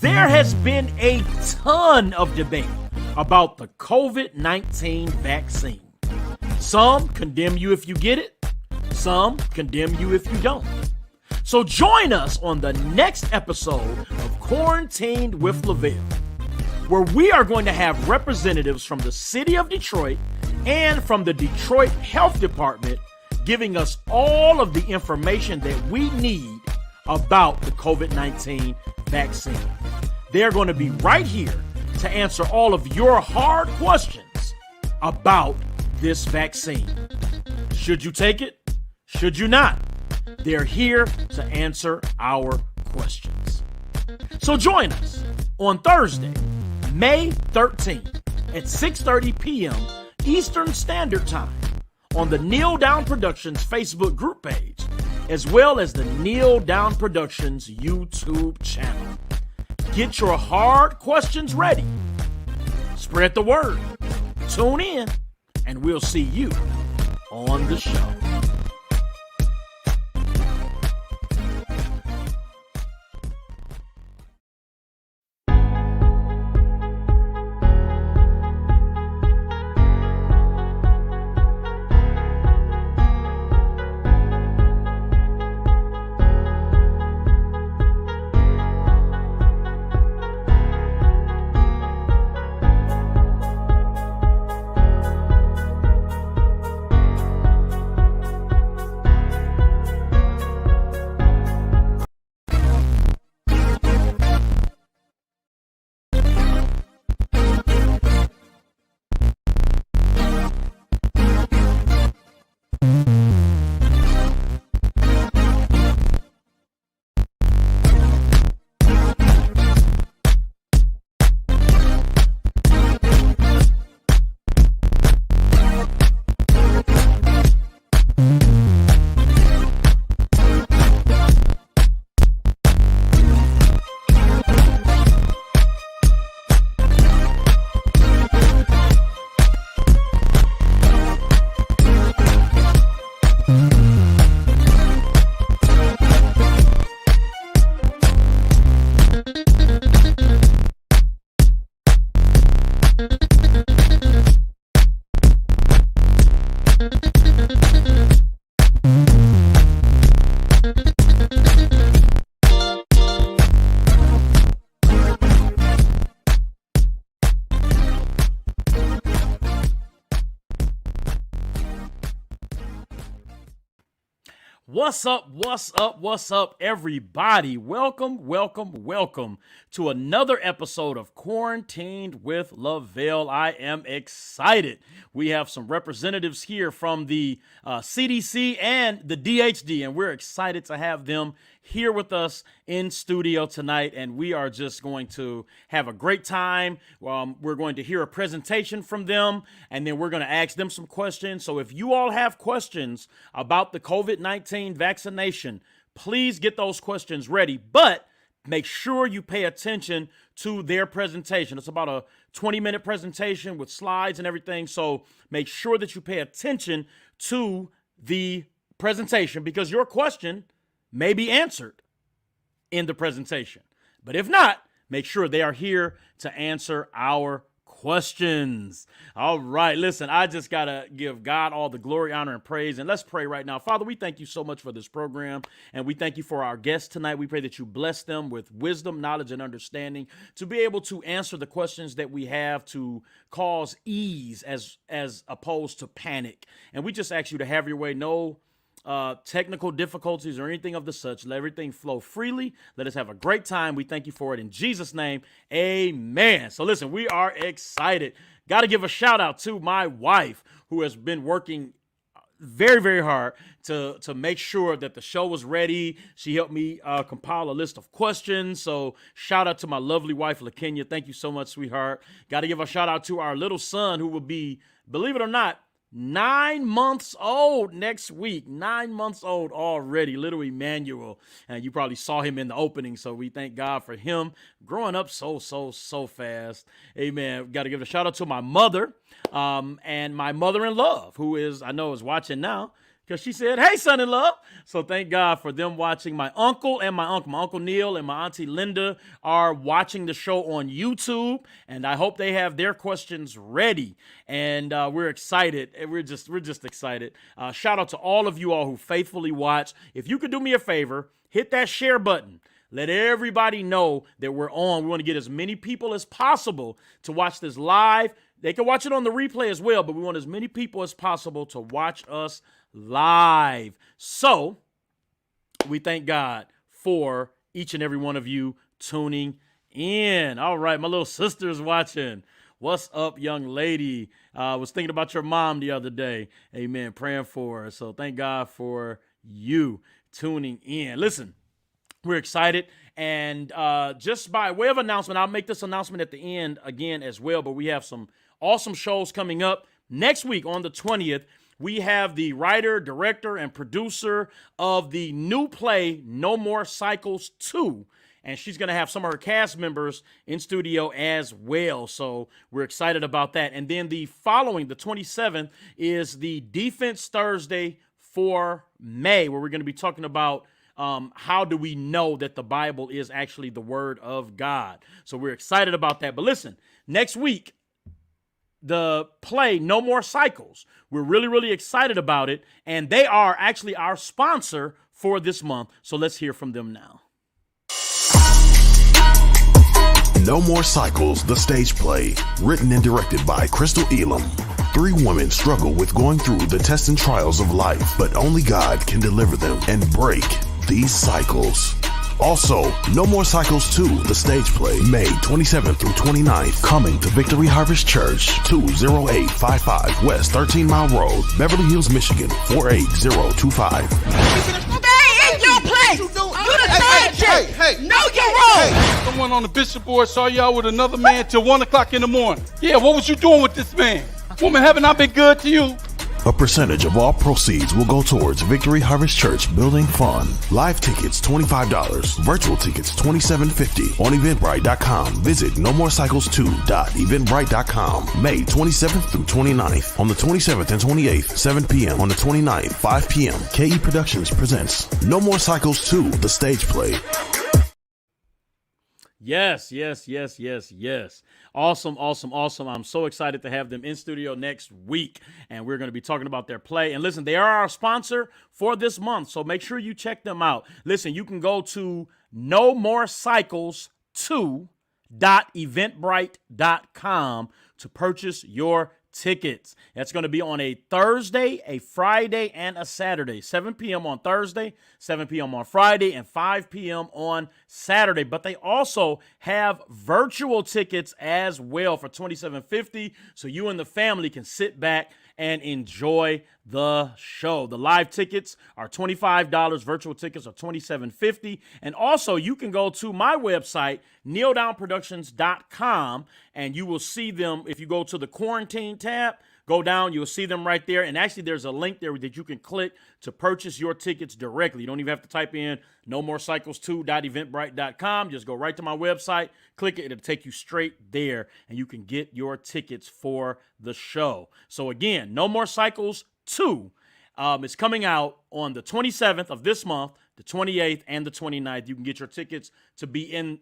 There has been a ton of debate about the COVID-19 vaccine. Some condemn you if you get it. Some condemn you if you don't. So join us on the next episode of Quarantined with Lavell, where we are going to have representatives from the city of Detroit and from the Detroit Health Department giving us all of the information that we need about the COVID-19 vaccine. They're going to be right here to answer all of your hard questions about this vaccine. Should you take it? Should you not? They're here to answer our questions. So join us on Thursday, May 13th at 6:30 p.m. Eastern Standard Time on the Neal Down Productions Facebook group page, as well as the Neal Down Productions YouTube channel. Get your hard questions ready. Spread the word. Tune in, and we'll see you on the show. What's up, everybody? Welcome to another episode of Quarantined with Lavell. I am excited. We have some representatives here from the CDC and the DHD, and we're excited to have them here with us in studio tonight, and we are just going to have a great time. We're going to hear a presentation from them, and then we're going to ask them some questions. So if you all have questions about the COVID-19 vaccination, please get those questions ready, but make sure you pay attention to their presentation. It's about a 20-minute presentation with slides and everything, so make sure that you pay attention to the presentation because your question may be answered in the presentation. But if not, make sure they are here to answer our questions. All right, listen, I just got to give God all the glory, honor, and praise. And let's pray right now. Father, we thank you so much for this program, and we thank you for our guests tonight. We pray that you bless them with wisdom, knowledge, and understanding to be able to answer the questions that we have to cause ease as opposed to panic. And we just ask you to have your way. No technical difficulties or anything of the such. Let everything flow freely. Let us have a great time. We thank you for it in Jesus' name. Amen. So listen, we are excited. Got to give a shout out to my wife who has been working very, very hard to make sure that the show was ready. She helped me compile a list of questions. So shout out to my lovely wife, LaKenya. Thank you so much, sweetheart. Got to give a shout out to our little son who will be, believe it or not, 9 months old next week. 9 months old already, little Emmanuel. And you probably saw him in the opening, so we thank God for him growing up so fast. Amen. Got to give a shout out to my mother and my mother-in-law, who is, I know is watching now. because she said, hey, son-in-law. So thank God for them watching. My uncle, my uncle Neal and my auntie Linda are watching the show on YouTube, and I hope they have their questions ready. And we're excited. We're just excited. Shout out to all of you all who faithfully watch. If you could do me a favor, hit that share button. Let everybody know that we're on. We want to get as many people as possible to watch this live. They can watch it on the replay as well, but we want as many people as possible to watch us live. So we thank God for each and every one of you tuning in. All right, my little sister's watching. What's up, young lady? I was thinking about your mom the other day. Amen. Praying for her. So thank God for you tuning in. Listen, we're excited. And just by way of announcement, I'll make this announcement at the end again as well, but we have some awesome shows coming up. Next week on the 20th, we have the writer, director, and producer of the new play, No More Cycles 2. And she's going to have some of her cast members in studio as well. So we're excited about that. And then the 27th, is the Defense Thursday for May, where we're going to be talking about how do we know that the Bible is actually the Word of God. So we're excited about that. But listen, next week, the play No More Cycles. We're really, really excited about it. And they are actually our sponsor for this month. So let's hear from them now. No More Cycles, the stage play, written and directed by Crystal Elam. 3 women struggle with going through the tests and trials of life, but only God can deliver them and break these cycles. Also, No More Cycles 2, the stage play, May 27th through 29th, coming to Victory Harvest Church, 20855 West 13 Mile Road, Beverly Hills, Michigan, 48025. Stay in your place! You the third chick! Hey! Know your role! Hey! Someone on the bishop board saw y'all with another man till 1 o'clock in the morning. Yeah, what was you doing with this man? Woman, haven't I been good to you? A percentage of all proceeds will go towards Victory Harvest Church Building Fund. Live tickets $25, virtual tickets $27.50 on Eventbrite.com. Visit nomorecycles2.eventbrite.com. May 27th through 29th. On the 27th and 28th, 7 p.m. On the 29th, 5 p.m. KE Productions presents No More Cycles 2, the stage play. Yes. Awesome. I'm so excited to have them in studio next week, and we're going to be talking about their play. And listen, they are our sponsor for this month, so make sure you check them out. Listen, you can go to nomorecycles2.eventbrite.com to purchase your tickets. That's going to be on a Thursday, a Friday, and a Saturday. 7 p.m. on Thursday, 7 p.m. on Friday, and 5 p.m. on Saturday. But they also have virtual tickets as well for $27.50, so you and the family can sit back and enjoy the show. The live tickets are $25. Virtual tickets are $27.50. And also, you can go to my website, nealdownproductions.com, and you will see them. If you go to the quarantine tab, go down, you'll see them right there. And actually, there's a link there that you can click to purchase your tickets directly. You don't even have to type in nomorecycles2.eventbrite.com. Just go right to my website, click it, it'll take you straight there, and you can get your tickets for the show. So again, No More Cycles 2 is coming out on the 27th of this month, the 28th, and the 29th. You can get your tickets to be in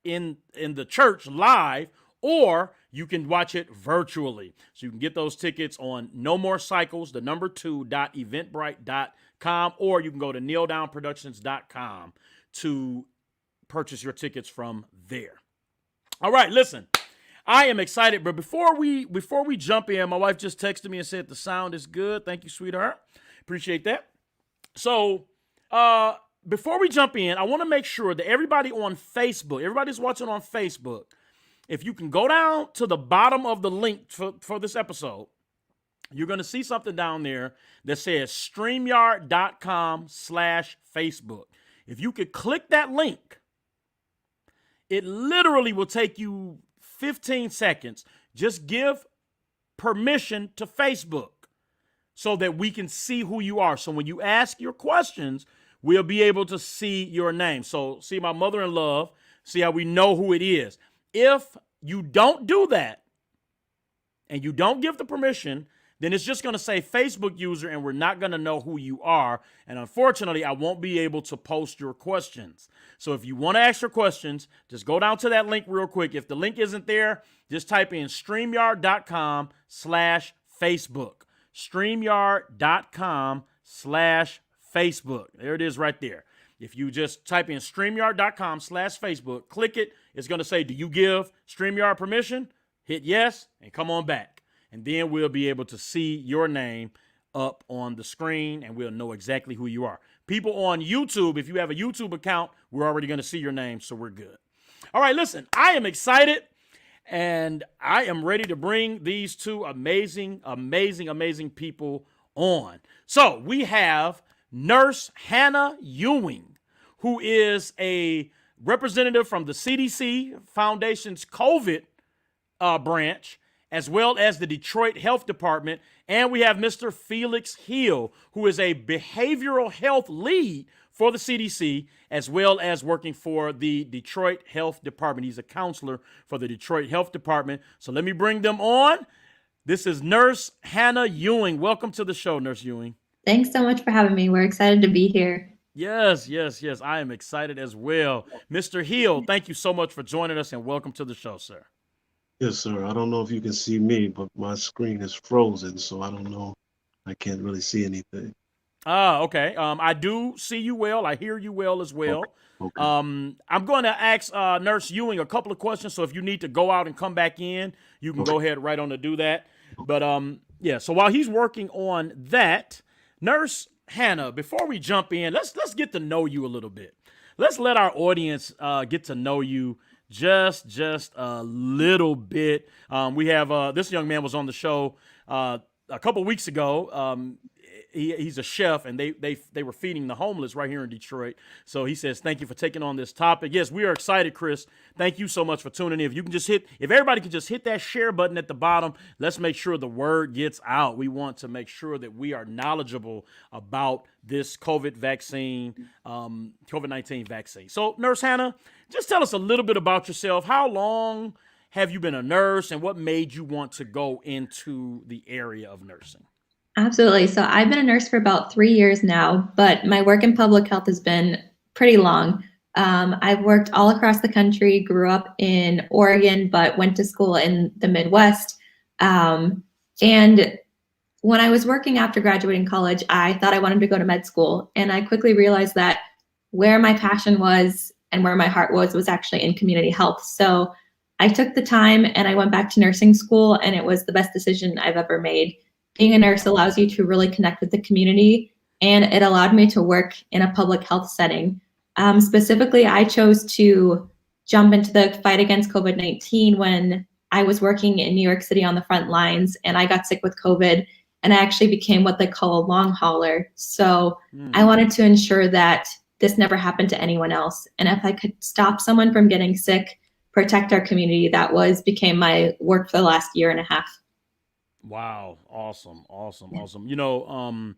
the church live, or you can watch it virtually. So you can get those tickets on No More Cycles, the number 2.eventbrite.com, or you can go to nealdownproductions.com to purchase your tickets from there. All right, listen, I am excited, but before we jump in, my wife just texted me and said the sound is good. Thank you, sweetheart. Appreciate that. So, before we jump in, I want to make sure that everybody on Facebook, everybody's watching on Facebook, if you can go down to the bottom of the link for this episode, you're going to see something down there that says StreamYard.com/Facebook. If you could click that link, it literally will take you 15 seconds. Just give permission to Facebook so that we can see who you are. So when you ask your questions, we'll be able to see your name. So see my mother-in-law, see how we know who it is. If you don't do that and you don't give the permission, then it's just going to say Facebook user, and we're not going to know who you are. And unfortunately, I won't be able to post your questions. So if you want to ask your questions, just go down to that link real quick. If the link isn't there, just type in StreamYard.com/Facebook. StreamYard.com/Facebook. There it is right there. If you just type in StreamYard.com/Facebook, click it, it's going to say, do you give StreamYard permission? Hit yes and come on back. And then we'll be able to see your name up on the screen and we'll know exactly who you are. People on YouTube, if you have a YouTube account, we're already going to see your name, so we're good. All right, listen, I am excited and I am ready to bring these two amazing people on. So we have Nurse Mrna Ewing, who is a representative from the CDC Foundation's Covid branch, as well as the Detroit Health Department. And we have Mr. Felix Hill, who is a behavioral health lead for the CDC, as well as working for the Detroit Health Department. He's a counselor for the Detroit Health Department. So let me bring them on. This is Nurse Mrna Ewing. Welcome to the show, Nurse Ewing. Thanks so much for having me. We're excited to be here. Yes. I am excited as well. Mr. Hill, thank you so much for joining us and welcome to the show, sir. Yes, sir. I don't know if you can see me, but my screen is frozen, so I don't know. I can't really see anything. Okay. I do see you well. I hear you well as well. Okay. I'm going to ask Nurse Ewing a couple of questions, so if you need to go out and come back in, you can go ahead right on to do that. But yeah, so while he's working on that, Nurse Mrna, before we jump in, let's get to know you a little bit. Let's let our audience get to know you just a little bit. We have this young man was on the show a couple weeks ago. He's a chef, and they were feeding the homeless right here in Detroit. So he says, thank you for taking on this topic. Yes, we are excited, Chris. Thank you so much for tuning in. If you can just if everybody can just hit that share button at the bottom, let's make sure the word gets out. We want to make sure that we are knowledgeable about this COVID-19 vaccine. So Nurse Mrna, just tell us a little bit about yourself. How long have you been a nurse, and what made you want to go into the area of nursing? Absolutely. So I've been a nurse for about 3 years now, but my work in public health has been pretty long. I've worked all across the country, grew up in Oregon, but went to school in the Midwest. And when I was working after graduating college, I thought I wanted to go to med school. And I quickly realized that where my passion was and where my heart was actually in community health. So I took the time and I went back to nursing school, and it was the best decision I've ever made. Being a nurse allows you to really connect with the community, and it allowed me to work in a public health setting. Specifically, I chose to jump into the fight against COVID-19 when I was working in New York City on the front lines, and I got sick with COVID, and I actually became what they call a long hauler. So I wanted to ensure that this never happened to anyone else. And if I could stop someone from getting sick, protect our community, that became my work for the last year and a half. Wow. Awesome. You know,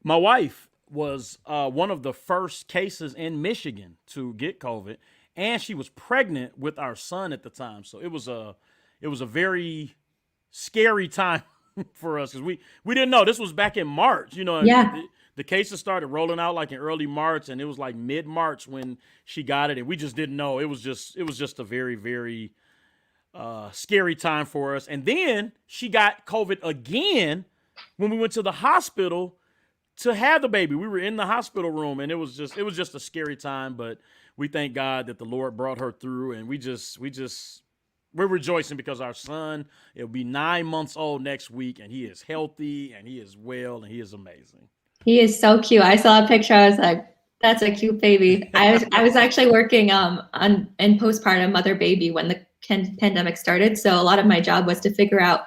my wife was one of the first cases in Michigan to get COVID, and she was pregnant with our son at the time. So it was a very scary time for us, because we didn't know. This was back in March, you know. Yeah. The cases started rolling out like in early March, and it was like mid-March when she got it, and we just didn't know. It was just a very, very scary time for us. And then she got COVID again when we went to the hospital to have the baby. We were in the hospital room, and it was just a scary time, but we thank God that the Lord brought her through, and we're rejoicing because our son, it'll be 9 months old next week, and he is healthy, and he is well, and he is amazing. He is so cute. I saw a picture. I was like, that's a cute baby. I was actually working in postpartum mother baby when the pandemic started. So a lot of my job was to figure out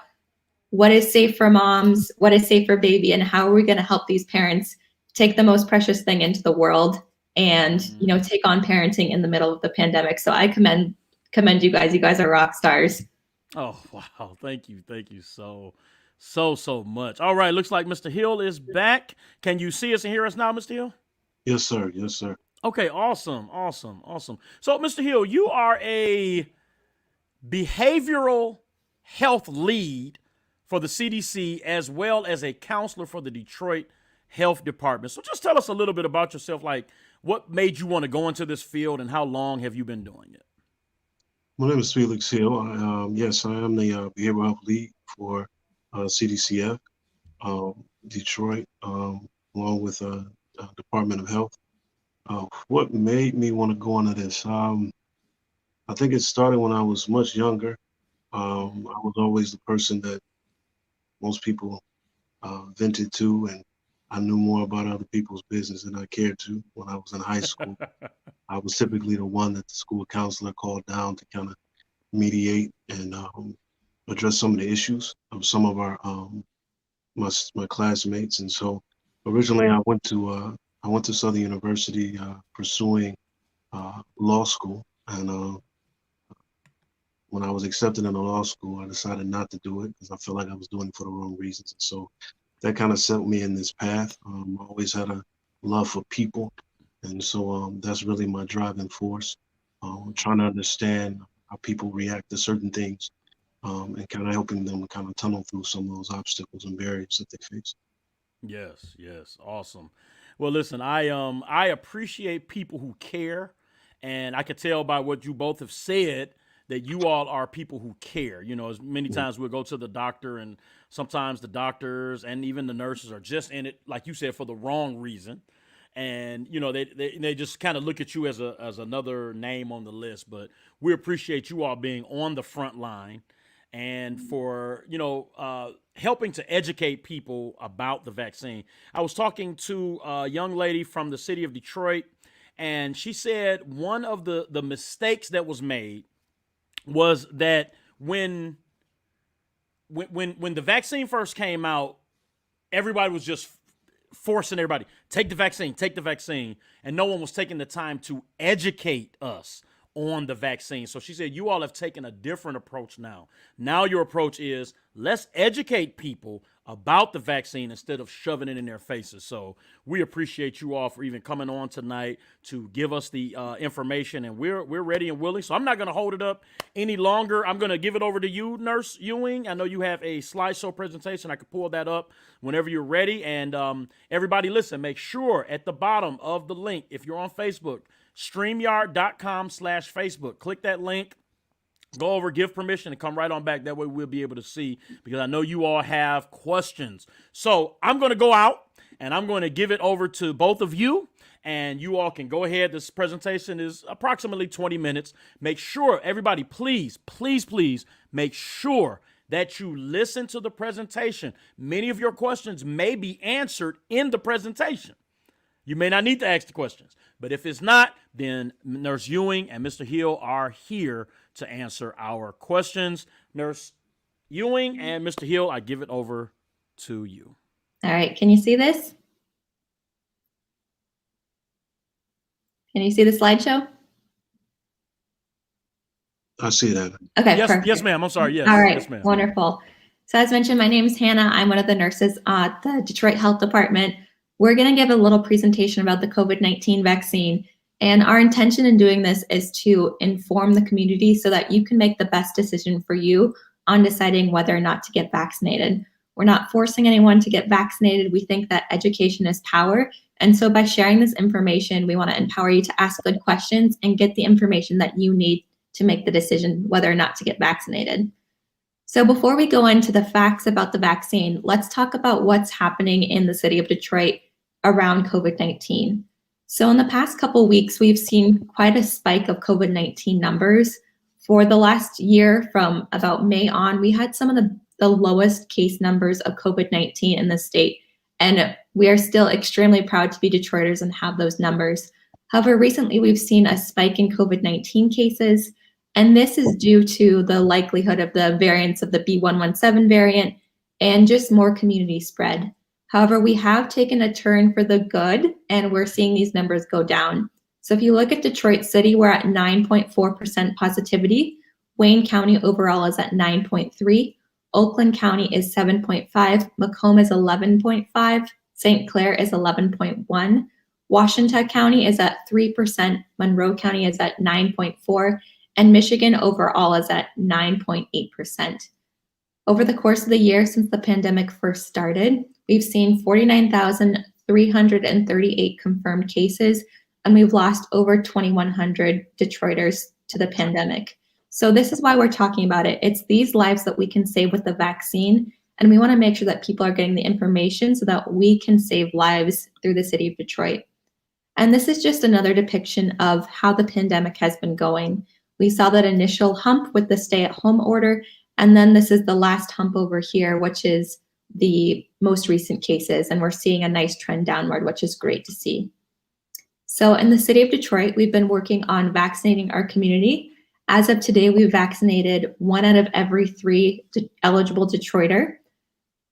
what is safe for moms, what is safe for baby, and how are we going to help these parents take the most precious thing into the world and, you know, take on parenting in the middle of the pandemic. So I commend you guys. You guys are rock stars. Oh, wow. Thank you so much. All right. Looks like Mr. Hill is back. Can you see us and hear us now, Mr. Hill? Yes, sir. Okay. Awesome. So, Mr. Hill, you are a behavioral health lead for the CDC as well as a counselor for the Detroit Health Department. So just tell us a little bit about yourself, like what made you want to go into this field and how long have you been doing it? My name is Felix Hill. Yes, I am the behavioral health lead for CDCF Detroit, along with Department of Health. What made me want to go into this? I think it started when I was much younger. I was always the person that most people vented to, and I knew more about other people's business than I cared to. When I was in high school, I was typically the one that the school counselor called down to kind of mediate and address some of the issues of some of our my classmates. And so originally I went to Southern University pursuing law school, and when I was accepted into law school, I decided not to do it because I felt like I was doing it for the wrong reasons. And so that kind of set me in this path. I always had a love for people, and so that's really my driving force. Trying to understand how people react to certain things, and kind of helping them kind of tunnel through some of those obstacles and barriers that they face. Yes, awesome. Well, listen, I appreciate people who care, and I could tell by what you both have said that you all are people who care. You know, as many times we'll go to the doctor, and sometimes the doctors and even the nurses are just in it, like you said, for the wrong reason. And you know, they just kind of look at you as another name on the list. But we appreciate you all being on the front line and for helping to educate people about the vaccine. I was talking to a young lady from the city of Detroit, and she said one of the mistakes that was made was that when the vaccine first came out, everybody was just forcing everybody, take the vaccine, and no one was taking the time to educate us on the vaccine. So she said, you all have taken a different approach now. Now your approach is, let's educate people about the vaccine instead of shoving it in their faces. So we appreciate you all for even coming on tonight to give us the information, and we're ready and willing. So I'm not going to hold it up any longer. I'm going to give it over to you, Nurse Ewing. I know you have a slideshow presentation. I could pull that up whenever you're ready. And everybody, listen, make sure at the bottom of the link, if you're on Facebook, StreamYard.com/Facebook, click that link. Go over, give permission, and come right on back. That way we'll be able to see, because I know you all have questions. So I'm going to go out, and I'm going to give it over to both of you, and you all can go ahead. This presentation is approximately 20 minutes. Make sure, everybody, please make sure that you listen to the presentation. Many of your questions may be answered in the presentation. You may not need to ask the questions, but if it's not, then Nurse Ewing and Mr. Hill are here to answer our questions. Nurse Ewing and Mr. Hill, I give it over to you. All right, can you see this? Can you see the slideshow? I see that. Okay, yes, perfect. yes, ma'am. I'm sorry. Yes. All right, yes, ma'am. Wonderful. So as mentioned, my name is Hannah. I'm one of the nurses at the Detroit Health Department. We're going to give a little presentation about the COVID-19 vaccine. And our intention in doing this is to inform the community so that you can make the best decision for you on deciding whether or not to get vaccinated. We're not forcing anyone to get vaccinated. We think that education is power. And so by sharing this information, we want to empower you to ask good questions and get the information that you need to make the decision whether or not to get vaccinated. So before we go into the facts about the vaccine, let's talk about what's happening in the city of Detroit around COVID-19. So in the past couple weeks, we've seen quite a spike of COVID-19 numbers. For the last year, from about May on, we had some of the lowest case numbers of COVID-19 in the state. And we are still extremely proud to be Detroiters and have those numbers. However, recently we've seen a spike in COVID-19 cases, and this is due to the likelihood of the variants of the B117 variant and just more community spread. However, we have taken a turn for the good, and we're seeing these numbers go down. So if you look at Detroit City, we're at 9.4% positivity. Wayne County overall is at 9.3. Oakland County is 7.5. Macomb is 11.5. St. Clair is 11.1. Washington County is at 3%. Monroe County is at 9.4. And Michigan overall is at 9.8%. Over the course of the year since the pandemic first started, we've seen 49,338 confirmed cases, and we've lost over 2,100 Detroiters to the pandemic. So this is why we're talking about it. It's these lives that we can save with the vaccine, and we want to make sure that people are getting the information so that we can save lives through the city of Detroit. And this is just another depiction of how the pandemic has been going. We saw that initial hump with the stay-at-home order, and then this is the last hump over here, which is the most recent cases, and we're seeing a nice trend downward, which is great to see. So in the city of Detroit, we've been working on vaccinating our community. As of today, we've vaccinated 1 out of every 3 eligible Detroiter.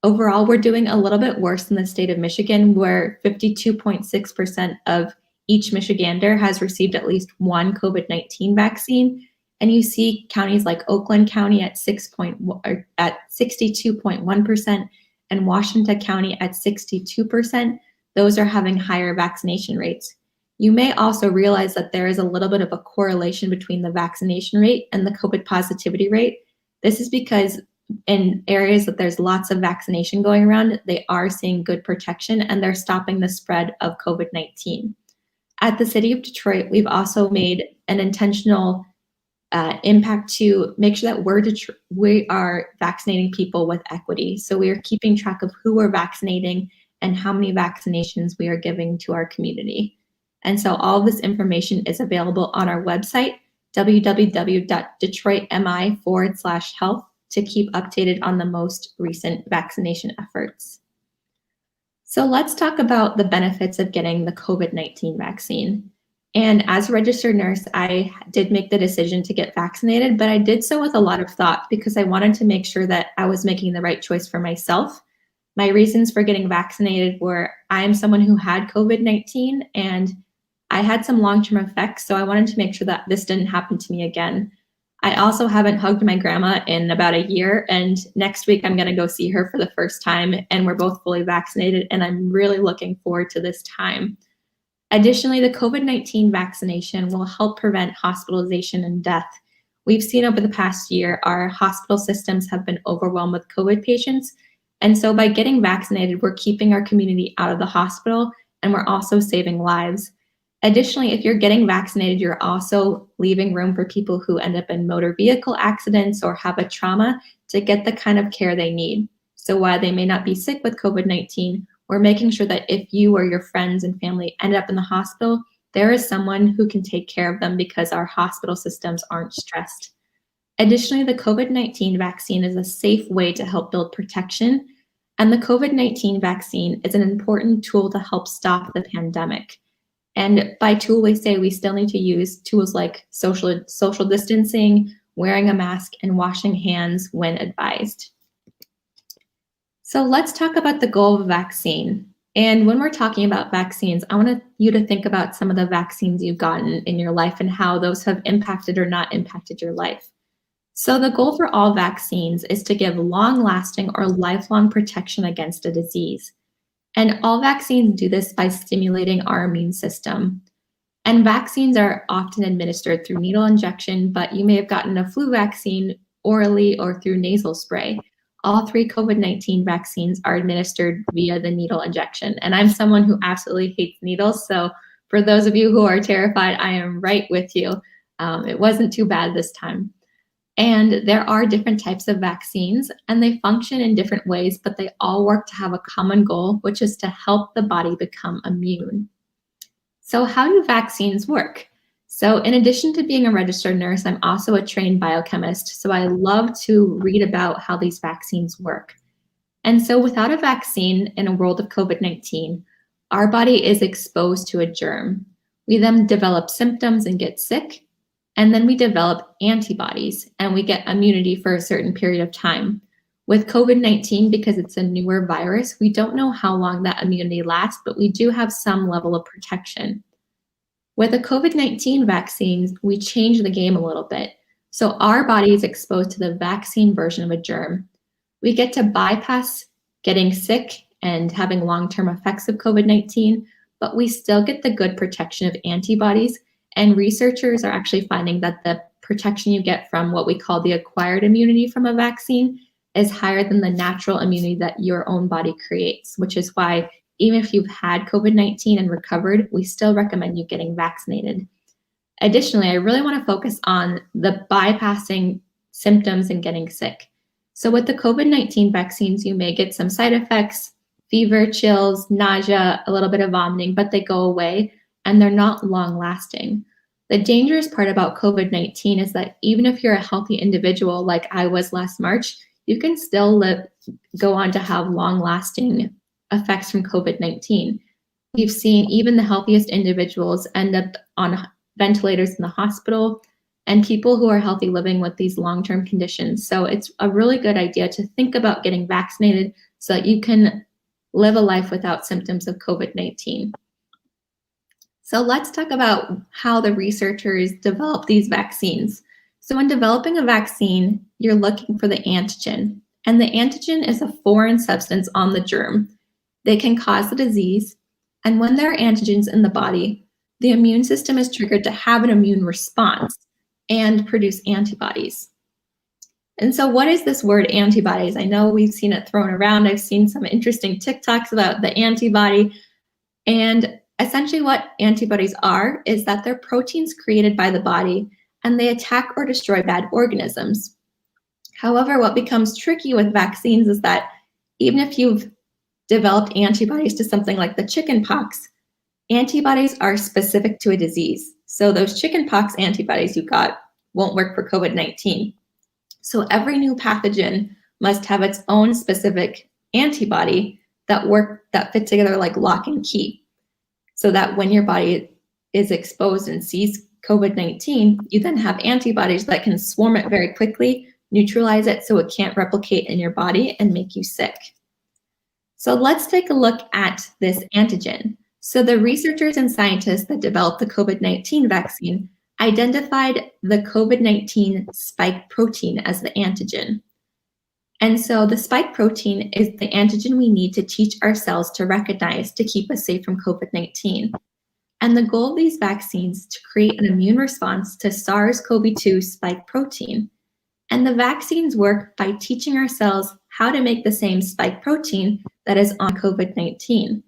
Overall, we're doing a little bit worse than the state of Michigan, where 52.6% of each Michigander has received at least 1 COVID-19 vaccine. And you see counties like Oakland County at 62.1% and Washington County at 62%. Those are having higher vaccination rates. You may also realize that there is a little bit of a correlation between the vaccination rate and the COVID positivity rate. This is because in areas that there's lots of vaccination going around, they are seeing good protection and they're stopping the spread of COVID-19. At the city of Detroit, we've also made an intentional impact to make sure that we are vaccinating people with equity. So we are keeping track of who we're vaccinating and how many vaccinations we are giving to our community. And so all of this information is available on our website, www.detroitmi.org/health, to keep updated on the most recent vaccination efforts. So let's talk about the benefits of getting the COVID-19 vaccine. And as a registered nurse, I did make the decision to get vaccinated, but I did so with a lot of thought because I wanted to make sure that I was making the right choice for myself. My reasons for getting vaccinated were I am someone who had COVID-19 and I had some long-term effects, so I wanted to make sure that this didn't happen to me again. I also haven't hugged my grandma in about a year, and next week I'm going to go see her for the first time, and we're both fully vaccinated, and I'm really looking forward to this time. Additionally, the COVID-19 vaccination will help prevent hospitalization and death. We've seen over the past year, our hospital systems have been overwhelmed with COVID patients, and so by getting vaccinated, we're keeping our community out of the hospital, and we're also saving lives. Additionally, if you're getting vaccinated, you're also leaving room for people who end up in motor vehicle accidents or have a trauma to get the kind of care they need. So while they may not be sick with COVID-19, we're making sure that if you or your friends and family end up in the hospital, there is someone who can take care of them because our hospital systems aren't stressed. Additionally, the COVID-19 vaccine is a safe way to help build protection, and the COVID-19 vaccine is an important tool to help stop the pandemic. And by tool, we say we still need to use tools like social distancing, wearing a mask, and washing hands when advised. So let's talk about the goal of a vaccine. And when we're talking about vaccines, I want you to think about some of the vaccines you've gotten in your life and how those have impacted or not impacted your life. So the goal for all vaccines is to give long-lasting or lifelong protection against a disease. And all vaccines do this by stimulating our immune system. And vaccines are often administered through needle injection, but you may have gotten a flu vaccine orally or through nasal spray. All 3 COVID-19 vaccines are administered via the needle injection. And I'm someone who absolutely hates needles. So for those of you who are terrified, I am right with you. It wasn't too bad this time. And there are different types of vaccines, and they function in different ways, but they all work to have a common goal, which is to help the body become immune. So how do vaccines work? So in addition to being a registered nurse, I'm also a trained biochemist. So I love to read about how these vaccines work. And so without a vaccine in a world of COVID-19, our body is exposed to a germ. We then develop symptoms and get sick. And then we develop antibodies and we get immunity for a certain period of time. With COVID-19, because it's a newer virus, we don't know how long that immunity lasts, but we do have some level of protection. With the COVID-19 vaccines, we change the game a little bit. So our body is exposed to the vaccine version of a germ. We get to bypass getting sick and having long-term effects of COVID-19, but we still get the good protection of antibodies. And researchers are actually finding that the protection you get from what we call the acquired immunity from a vaccine is higher than the natural immunity that your own body creates, which is why even if you've had COVID-19 and recovered, we still recommend you getting vaccinated. Additionally, I really want to focus on the bypassing symptoms and getting sick. So with the COVID-19 vaccines, you may get some side effects, fever, chills, nausea, a little bit of vomiting, but they go away and they're not long lasting. The dangerous part about COVID-19 is that even if you're a healthy individual like I was last March, you can still go on to have long-lasting effects from COVID-19. We've seen even the healthiest individuals end up on ventilators in the hospital, and people who are healthy living with these long-term conditions. So it's a really good idea to think about getting vaccinated so that you can live a life without symptoms of COVID-19. So let's talk about how the researchers develop these vaccines. So when developing a vaccine, you're looking for the antigen, and the antigen is a foreign substance on the germ. They can cause the disease, and when there are antigens in the body, the immune system is triggered to have an immune response and produce antibodies. And so what is this word antibodies? I know we've seen it thrown around. I've seen some interesting TikToks about the antibody. And essentially what antibodies are is that they're proteins created by the body and they attack or destroy bad organisms. However, what becomes tricky with vaccines is that even if you've developed antibodies to something like the chickenpox, antibodies are specific to a disease. So those chickenpox antibodies you got won't work for COVID-19. So every new pathogen must have its own specific antibody that fit together like lock and key. So that when your body is exposed and sees COVID-19, you then have antibodies that can swarm it very quickly, neutralize it so it can't replicate in your body and make you sick. So let's take a look at this antigen. So the researchers and scientists that developed the COVID-19 vaccine identified the COVID-19 spike protein as the antigen. And so the spike protein is the antigen we need to teach our cells to recognize to keep us safe from COVID-19. And the goal of these vaccines is to create an immune response to SARS-CoV-2 spike protein. And the vaccines work by teaching our cells how to make the same spike protein that is on COVID-19.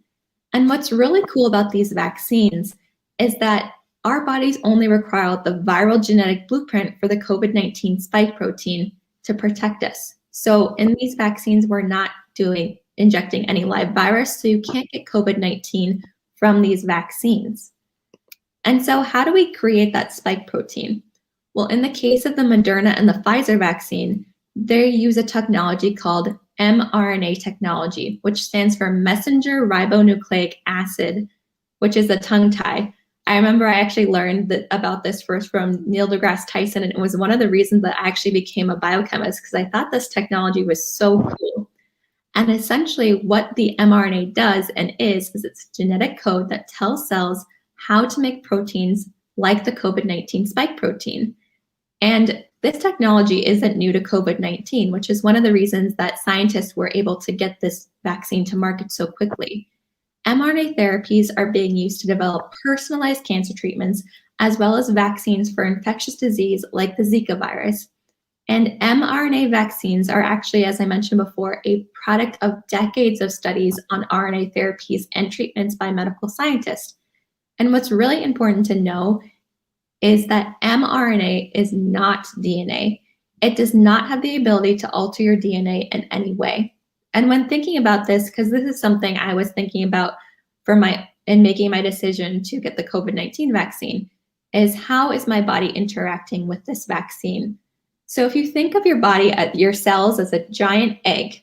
And what's really cool about these vaccines is that our bodies only require the viral genetic blueprint for the COVID-19 spike protein to protect us. So in these vaccines, we're not injecting any live virus, so you can't get COVID-19 from these vaccines. And so how do we create that spike protein? Well, in the case of the Moderna and the Pfizer vaccine, they use a technology called mRNA technology, which stands for messenger ribonucleic acid, which is a tongue tie. I remember I actually learned about this first from Neal deGrasse Tyson, and it was one of the reasons that I actually became a biochemist because I thought this technology was so cool. And essentially what the mRNA does and is it's genetic code that tells cells how to make proteins like the COVID-19 spike protein. And this technology isn't new to COVID-19, which is one of the reasons that scientists were able to get this vaccine to market so quickly. mRNA therapies are being used to develop personalized cancer treatments, as well as vaccines for infectious disease like the Zika virus. And mRNA vaccines are actually, as I mentioned before, a product of decades of studies on RNA therapies and treatments by medical scientists. And what's really important to know is that mRNA is not DNA. It does not have the ability to alter your DNA in any way. And when thinking about this, because this is something I was thinking about in making my decision to get the COVID-19 vaccine, is how is my body interacting with this vaccine? So if you think of your body, your cells as a giant egg,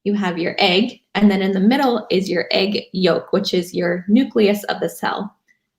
you have your egg, and then in the middle is your egg yolk, which is your nucleus of the cell.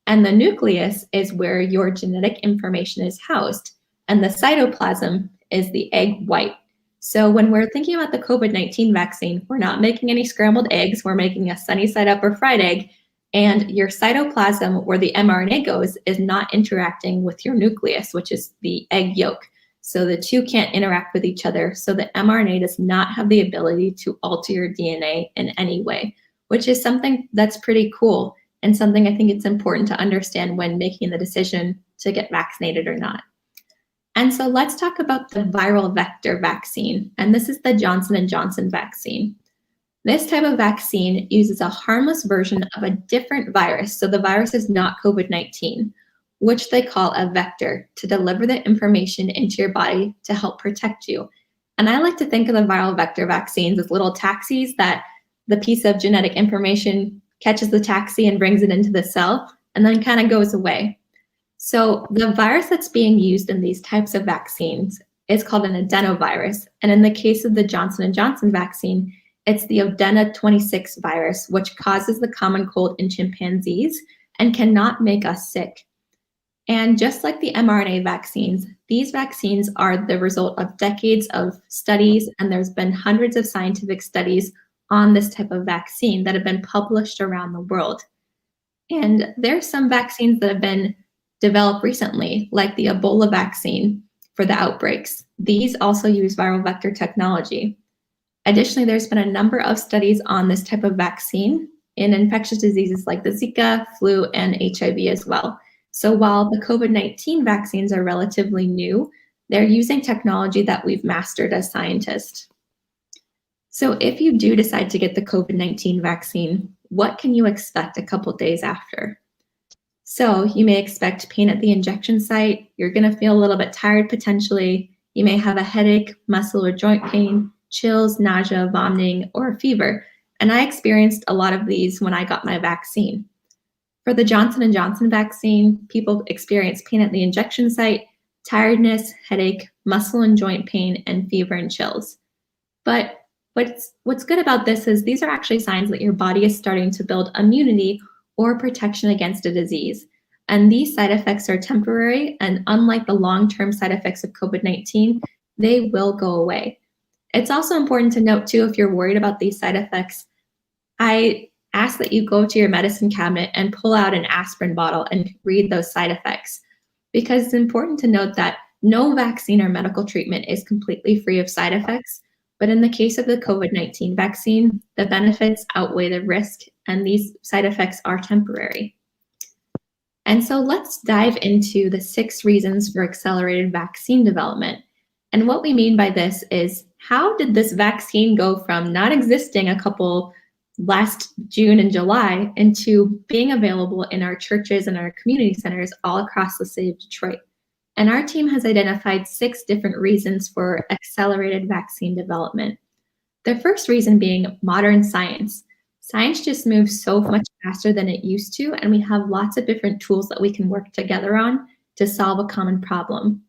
And the nucleus is where your genetic information is housed. And the cytoplasm is the egg white. So when we're thinking about the COVID-19 vaccine, we're not making any scrambled eggs. We're making a sunny side up or fried egg. And your cytoplasm, where the mRNA goes, is not interacting with your nucleus, which is the egg yolk. So the two can't interact with each other. So the mRNA does not have the ability to alter your DNA in any way, which is something that's pretty cool and something I think it's important to understand when making the decision to get vaccinated or not. And so let's talk about the viral vector vaccine. And this is the Johnson & Johnson vaccine. This type of vaccine uses a harmless version of a different virus. So the virus is not COVID-19, which they call a vector, to deliver the information into your body to help protect you. And I like to think of the viral vector vaccines as little taxis that the piece of genetic information catches the taxi and brings it into the cell and then kind of goes away. So the virus that's being used in these types of vaccines is called an adenovirus. And in the case of the Johnson & Johnson vaccine, it's the Odena 26 virus, which causes the common cold in chimpanzees and cannot make us sick. And just like the mRNA vaccines, these vaccines are the result of decades of studies, and there's been hundreds of scientific studies on this type of vaccine that have been published around the world. And there's some vaccines that have been developed recently, like the Ebola vaccine for the outbreaks. These also use viral vector technology. Additionally, there's been a number of studies on this type of vaccine in infectious diseases like the Zika, flu, and HIV as well. So while the COVID-19 vaccines are relatively new, they're using technology that we've mastered as scientists. So if you do decide to get the COVID-19 vaccine, what can you expect a couple days after? So you may expect pain at the injection site. You're going to feel a little bit tired potentially. You may have a headache, muscle or joint pain, chills, nausea, vomiting, or a fever. And I experienced a lot of these when I got my vaccine. For the Johnson & Johnson vaccine, people experience pain at the injection site, tiredness, headache, muscle and joint pain, and fever and chills. But what's good about this is these are actually signs that your body is starting to build immunity or protection against a disease. And these side effects are temporary, and unlike the long-term side effects of COVID-19, they will go away. It's also important to note too, if you're worried about these side effects, I ask that you go to your medicine cabinet and pull out an aspirin bottle and read those side effects, because it's important to note that no vaccine or medical treatment is completely free of side effects. But in the case of the COVID-19 vaccine, the benefits outweigh the risk, and these side effects are temporary. And so let's dive into the 6 reasons for accelerated vaccine development. And what we mean by this is, how did this vaccine go from not existing a couple last June and July into being available in our churches and our community centers all across the city of Detroit? And our team has identified 6 different reasons for accelerated vaccine development. The first reason being modern science. Science just moves so much faster than it used to, and we have lots of different tools that we can work together on to solve a common problem.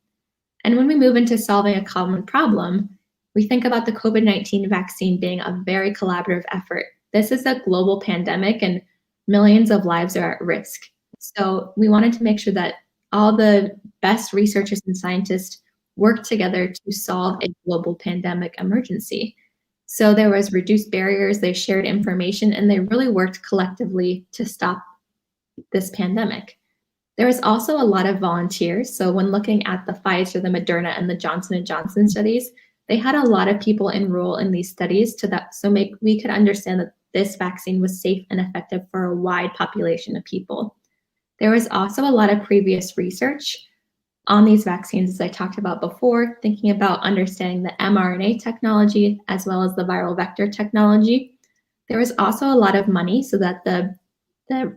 And when we move into solving a common problem, we think about the COVID-19 vaccine being a very collaborative effort. This is a global pandemic and millions of lives are at risk. So we wanted to make sure that all the best researchers and scientists worked together to solve a global pandemic emergency. So there was reduced barriers, they shared information, and they really worked collectively to stop this pandemic. There was also a lot of volunteers. So when looking at the Pfizer, the Mrna, and the Johnson & Johnson studies, they had a lot of people enroll in these studies we could understand that this vaccine was safe and effective for a wide population of people. There was also a lot of previous research on these vaccines, as I talked about before, thinking about understanding the mRNA technology as well as the viral vector technology. There was also a lot of money so that the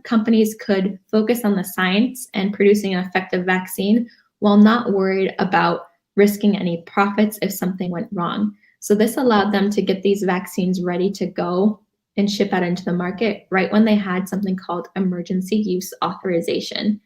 companies could focus on the science and producing an effective vaccine while not worried about risking any profits if something went wrong. So this allowed them to get these vaccines ready to go and ship out into the market right when they had something called emergency use authorization.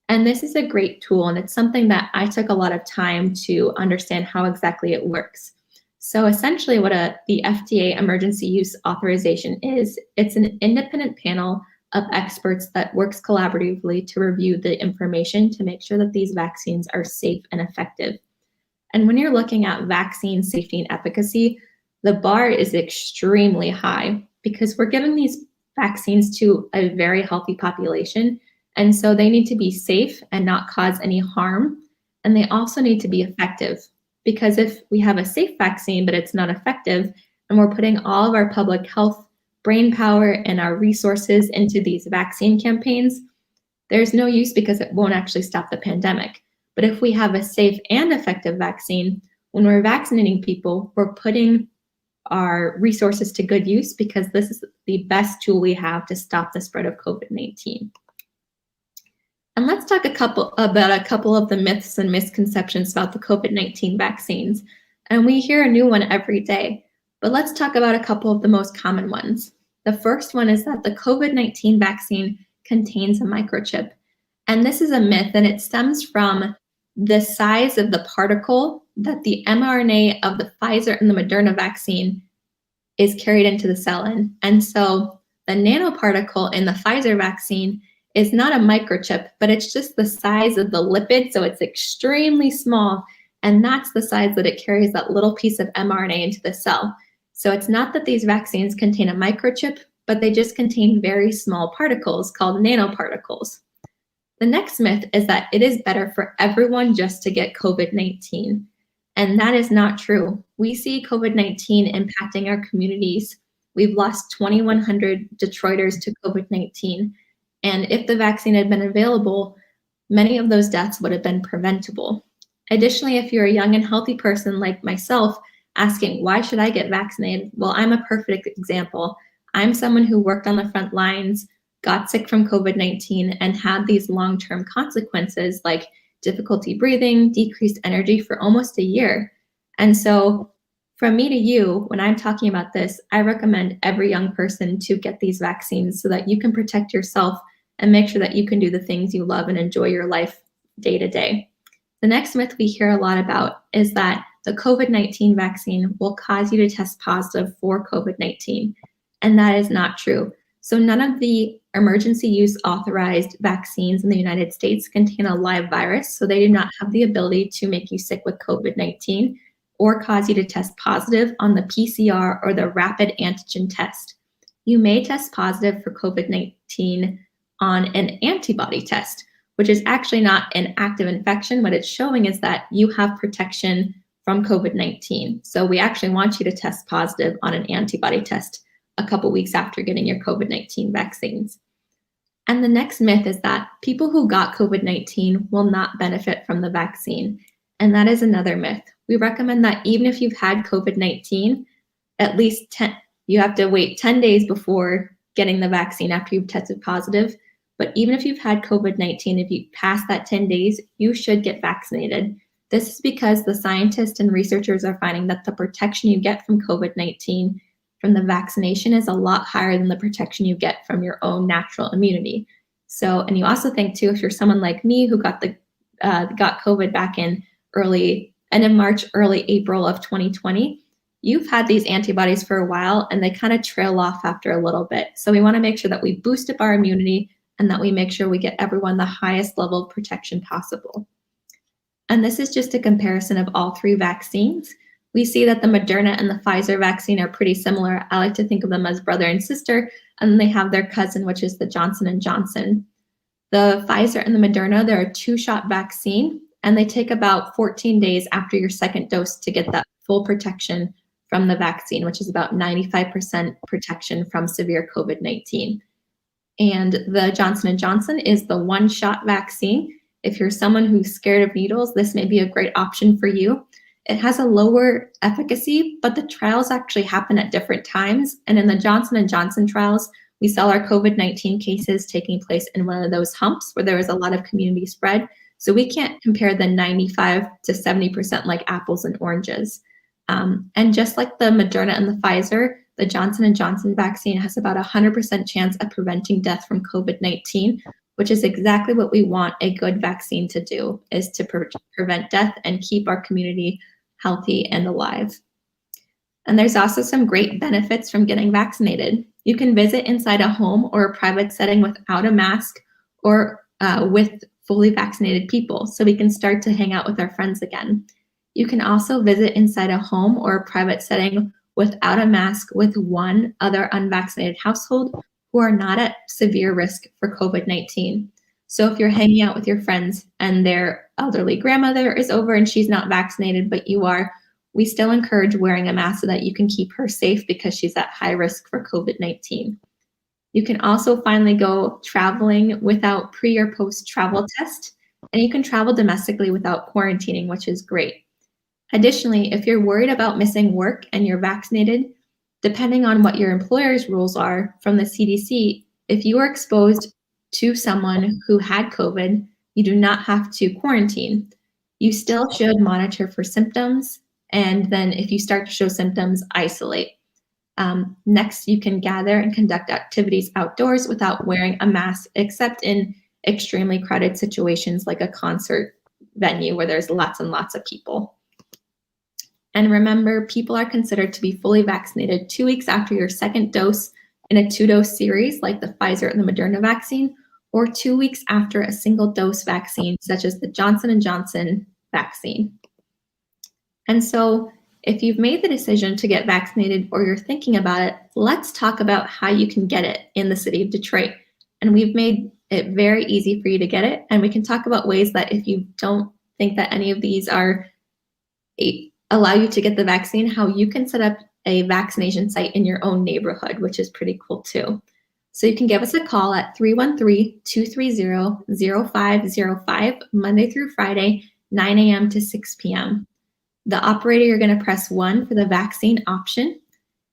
And this is a great tool, and it's something that I took a lot of time to understand how exactly it works. So essentially what the FDA emergency use authorization is, it's an independent panel of experts that works collaboratively to review the information to make sure that these vaccines are safe and effective. And when you're looking at vaccine safety and efficacy, the bar is extremely high because we're giving these vaccines to a very healthy population. And so they need to be safe and not cause any harm. And they also need to be effective, because if we have a safe vaccine, but it's not effective, and we're putting all of our public health brain power and our resources into these vaccine campaigns, there's no use because it won't actually stop the pandemic. But if we have a safe and effective vaccine, when we're vaccinating people, we're putting our resources to good use because this is the best tool we have to stop the spread of COVID-19. And let's talk about a couple of the myths and misconceptions about the COVID-19 vaccines. And we hear a new one every day, but let's talk about a couple of the most common ones. The first one is that the COVID-19 vaccine contains a microchip. And this is a myth, and it stems from the size of the particle that the mRNA of the Pfizer and the Mrna vaccine is carried into the cell in. And so the nanoparticle in the Pfizer vaccine is not a microchip, but it's just the size of the lipid, so it's extremely small, and that's the size that it carries that little piece of mRNA into the cell. So it's not that these vaccines contain a microchip, but they just contain very small particles called nanoparticles. The next myth is that it is better for everyone just to get COVID-19, and that is not true. We see COVID-19 impacting our communities. We've lost 2,100 Detroiters to COVID-19. And if the vaccine had been available, many of those deaths would have been preventable. Additionally, if you're a young and healthy person like myself asking, why should I get vaccinated? Well, I'm a perfect example. I'm someone who worked on the front lines, got sick from COVID-19, and had these long-term consequences like difficulty breathing, decreased energy for almost a year. And so from me to you, when I'm talking about this, I recommend every young person to get these vaccines so that you can protect yourself and make sure that you can do the things you love and enjoy your life day to day. The next myth we hear a lot about is that the COVID-19 vaccine will cause you to test positive for COVID-19, and that is not true. So none of the emergency use authorized vaccines in the United States contain a live virus, so they do not have the ability to make you sick with COVID-19 or cause you to test positive on the PCR or the rapid antigen test. You may test positive for COVID-19 on an antibody test, which is actually not an active infection. What it's showing is that you have protection from COVID-19. So we actually want you to test positive on an antibody test a couple weeks after getting your COVID-19 vaccines. And the next myth is that people who got COVID-19 will not benefit from the vaccine. And that is another myth. We recommend that even if you've had COVID-19, at least you have to wait 10 days before getting the vaccine after you've tested positive. But even if you've had COVID-19, if you pass that 10 days, you should get vaccinated. This is because the scientists and researchers are finding that the protection you get from COVID-19 from the vaccination is a lot higher than the protection you get from your own natural immunity. So, and you also think too, if you're someone like me who got COVID back in end of March, early April of 2020, you've had these antibodies for a while and they kind of trail off after a little bit. So we want to make sure that we boost up our immunity and that we make sure we get everyone the highest level of protection possible. And this is just a comparison of all three vaccines. We see that the Mrna and the Pfizer vaccine are pretty similar. I like to think of them as brother and sister, and then they have their cousin, which is the Johnson & Johnson. The Pfizer and the Mrna, they're a 2-shot vaccine, and they take about 14 days after your second dose to get that full protection from the vaccine, which is about 95% protection from severe COVID-19. And the Johnson & Johnson is the 1-shot vaccine. If you're someone who's scared of needles, this may be a great option for you. It has a lower efficacy, but the trials actually happen at different times. And in the Johnson & Johnson trials, we saw our COVID-19 cases taking place in one of those humps where there was a lot of community spread. So we can't compare the 95 to 70% like apples and oranges. And just like the Mrna and the Pfizer, the Johnson & Johnson vaccine has about a 100% chance of preventing death from COVID-19, which is exactly what we want a good vaccine to do, is to prevent death and keep our community healthy and alive. And there's also some great benefits from getting vaccinated. You can visit inside a home or a private setting without a mask or with fully vaccinated people, so we can start to hang out with our friends again. You can also visit inside a home or a private setting without a mask with one other unvaccinated household who are not at severe risk for COVID-19. So if you're hanging out with your friends and their elderly grandmother is over and she's not vaccinated, but you are, we still encourage wearing a mask so that you can keep her safe because she's at high risk for COVID-19. You can also finally go traveling without pre or post travel test. And you can travel domestically without quarantining, which is great. Additionally, if you're worried about missing work and you're vaccinated, depending on what your employer's rules are from the CDC, if you are exposed to someone who had COVID, you do not have to quarantine. You still should monitor for symptoms, and then if you start to show symptoms, isolate. Next, you can gather and conduct activities outdoors without wearing a mask, except in extremely crowded situations like a concert venue where there's lots and lots of people. And remember, people are considered to be fully vaccinated 2 weeks after your second dose in a 2-dose series like the Pfizer and the Mrna vaccine, or 2 weeks after a single dose vaccine such as the Johnson & Johnson vaccine. And so if you've made the decision to get vaccinated or you're thinking about it, let's talk about how you can get it in the city of Detroit. And we've made it very easy for you to get it. And we can talk about ways that if you don't think that any of these allow you to get the vaccine, how you can set up a vaccination site in your own neighborhood, which is pretty cool too. So you can give us a call at 313-230-0505, Monday through Friday, 9 a.m. to 6 p.m. The operator, you're going to press 1 for the vaccine option,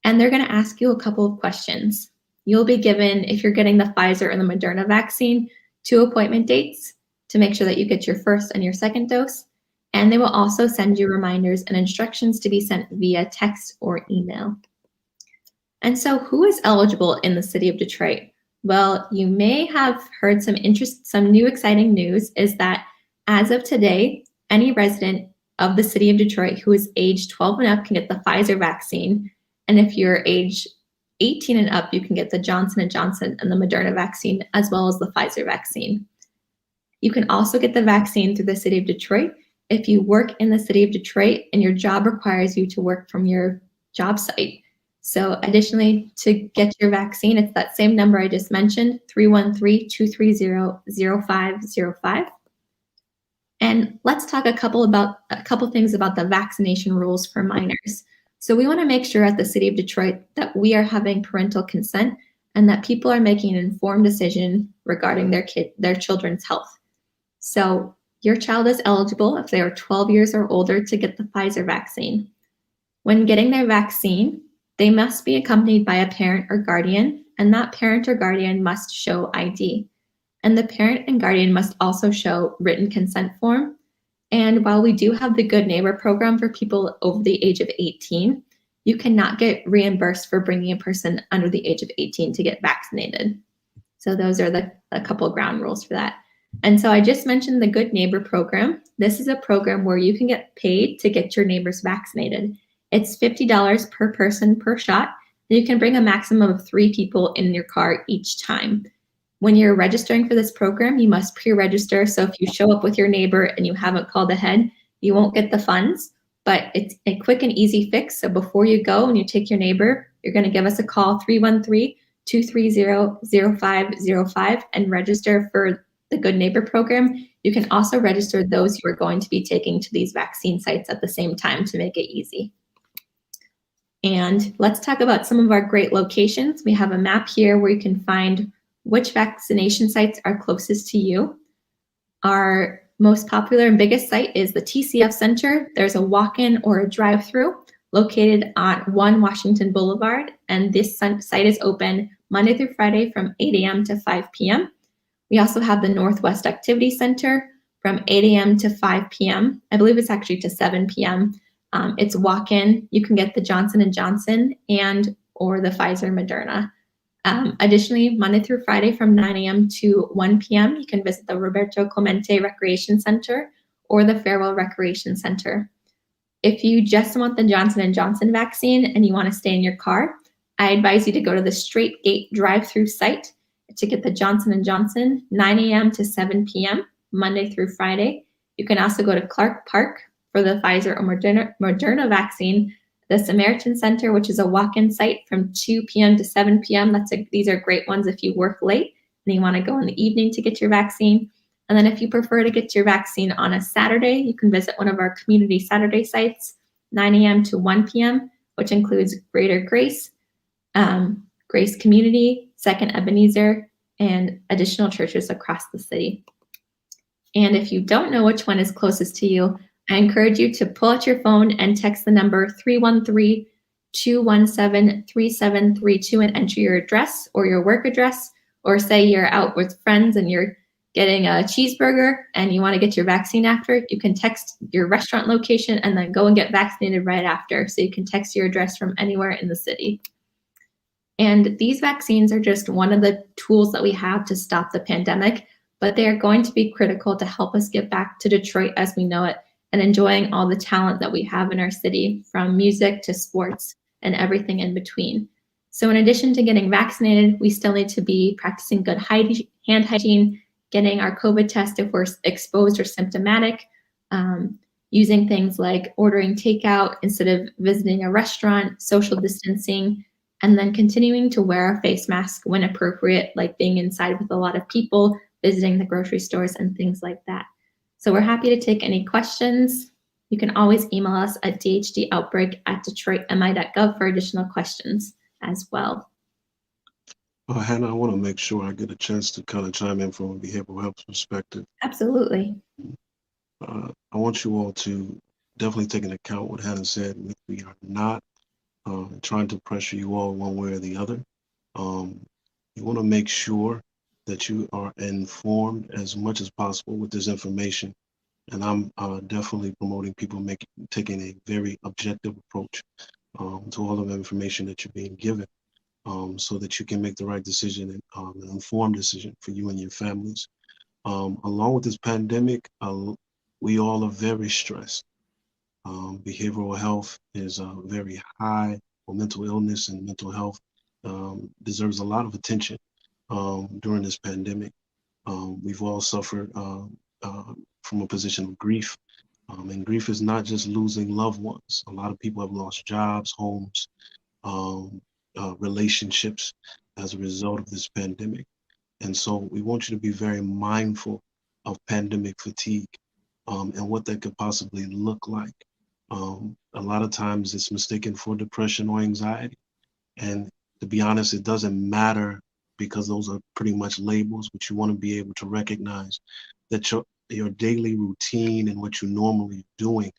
and they're going to ask you a couple of questions. You'll be given, if you're getting the Pfizer or the Mrna vaccine, 2 appointment dates to make sure that you get your first and your second dose. And they will also send you reminders and instructions to be sent via text or email. And so who is eligible in the city of Detroit? Well, you may have heard some new exciting news is that as of today, any resident of the city of Detroit who is age 12 and up can get the Pfizer vaccine. And if you're age 18 and up, you can get the Johnson & Johnson and the Mrna vaccine, as well as the Pfizer vaccine. You can also get the vaccine through the city of Detroit if you work in the city of Detroit and your job requires you to work from your job site. So additionally, to get your vaccine, it's that same number I just mentioned, 313-230-0505. And let's talk a couple things about the vaccination rules for minors. So we want to make sure at the city of Detroit that we are having parental consent and that people are making an informed decision regarding their children's health. So your child is eligible if they are 12 years or older to get the Pfizer vaccine. When getting their vaccine, they must be accompanied by a parent or guardian, and that parent or guardian must show ID. And the parent and guardian must also show written consent form. And while we do have the Good Neighbor program for people over the age of 18, you cannot get reimbursed for bringing a person under the age of 18 to get vaccinated. So those are a couple of ground rules for that. And so I just mentioned the Good Neighbor program. This is a program where you can get paid to get your neighbors vaccinated. It's $50 per person per shot. And you can bring a maximum of 3 people in your car each time. When you're registering for this program, you must pre-register. So if you show up with your neighbor and you haven't called ahead, you won't get the funds, but it's a quick and easy fix. So before you go and you take your neighbor, you're going to give us a call, 313-230-0505, and register for the Good Neighbor program. You can also register those you are going to be taking to these vaccine sites at the same time to make it easy. And let's talk about some of our great locations. We have a map here where you can find which vaccination sites are closest to you. Our most popular and biggest site is the TCF Center. There's a walk-in or a drive-through located on 1 Washington Boulevard, and this site is open Monday through Friday from 8 a.m. to 5 p.m. We also have the Northwest Activity Center from 8 a.m. to 5 p.m. I believe it's actually to 7 p.m. It's walk-in. You can get the Johnson & Johnson or the Pfizer Mrna. Additionally, Monday through Friday from 9 a.m. to 1 p.m., you can visit the Roberto Clemente Recreation Center or the Farewell Recreation Center. If you just want the Johnson & Johnson vaccine and you want to stay in your car, I advise you to go to the Straight Gate drive-through site to get the Johnson & Johnson, 9 a.m. to 7 p.m., Monday through Friday. You can also go to Clark Park for the Pfizer or Mrna vaccine, the Samaritan Center, which is a walk-in site from 2 p.m. to 7 p.m. These are great ones if you work late and you want to go in the evening to get your vaccine. And then if you prefer to get your vaccine on a Saturday, you can visit one of our community Saturday sites, 9 a.m. to 1 p.m., which includes Greater Grace, Grace Community, Second Ebenezer, and additional churches across the city. And if you don't know which one is closest to you, I encourage you to pull out your phone and text the number 313-217-3732 and enter your address or your work address, or say you're out with friends and you're getting a cheeseburger and you want to get your vaccine after, you can text your restaurant location and then go and get vaccinated right after. So you can text your address from anywhere in the city. And these vaccines are just one of the tools that we have to stop the pandemic, but they are going to be critical to help us get back to Detroit as we know it and enjoying all the talent that we have in our city, from music to sports and everything in between. So in addition to getting vaccinated, we still need to be practicing good hand hygiene, getting our COVID test if we're exposed or symptomatic, using things like ordering takeout instead of visiting a restaurant, social distancing, and then continuing to wear a face mask when appropriate, like being inside with a lot of people, visiting the grocery stores, and things like that. So we're happy to take any questions. You can always email us at dhdoutbreak@detroitmi.gov for additional questions as well. Hannah, I want to make sure I get a chance to kind of chime in from a behavioral health perspective. Absolutely. I want you all to definitely take into account what Hannah said. We are not trying to pressure you all one way or the other. You want to make sure that you are informed as much as possible with this information. And I'm definitely promoting people taking a very objective approach to all of the information that you're being given, so that you can make the right decision and an informed decision for you and your families. Along with this pandemic, we all are very stressed. Behavioral health is very high, or mental illness and mental health deserves a lot of attention during this pandemic. We've all suffered from a position of grief. And grief is not just losing loved ones. A lot of people have lost jobs, homes, relationships as a result of this pandemic. And so we want you to be very mindful of pandemic fatigue and what that could possibly look like. A lot of times it's mistaken for depression or anxiety. And to be honest, it doesn't matter, because those are pretty much labels, but you want to be able to recognize that your daily routine and what you normally are doing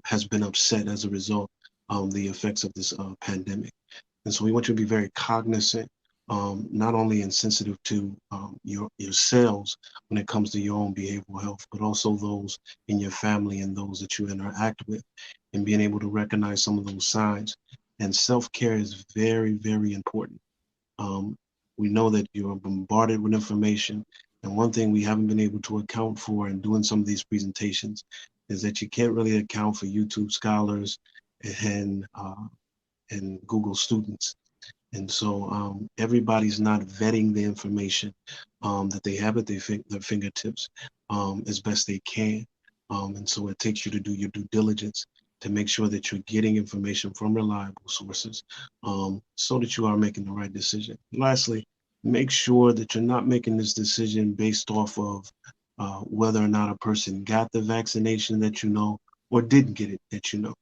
has been upset as a result of the effects of this pandemic. And so we want you to be very cognizant, not only and sensitive to yourselves when it comes to your own behavioral health, but also those in your family and those that you interact with, and being able to recognize some of those signs. And self-care is very, very important. We know that you're bombarded with information. And one thing we haven't been able to account for in doing some of these presentations is that you can't really account for YouTube scholars and Google students. And so everybody's not vetting the information that they have at their fingertips as best they can. And so it takes you to do your due diligence to make sure that you're getting information from reliable sources so that you are making the right decision. Lastly, make sure that you're not making this decision based off of whether or not a person got the vaccination that you know or didn't get it that you know.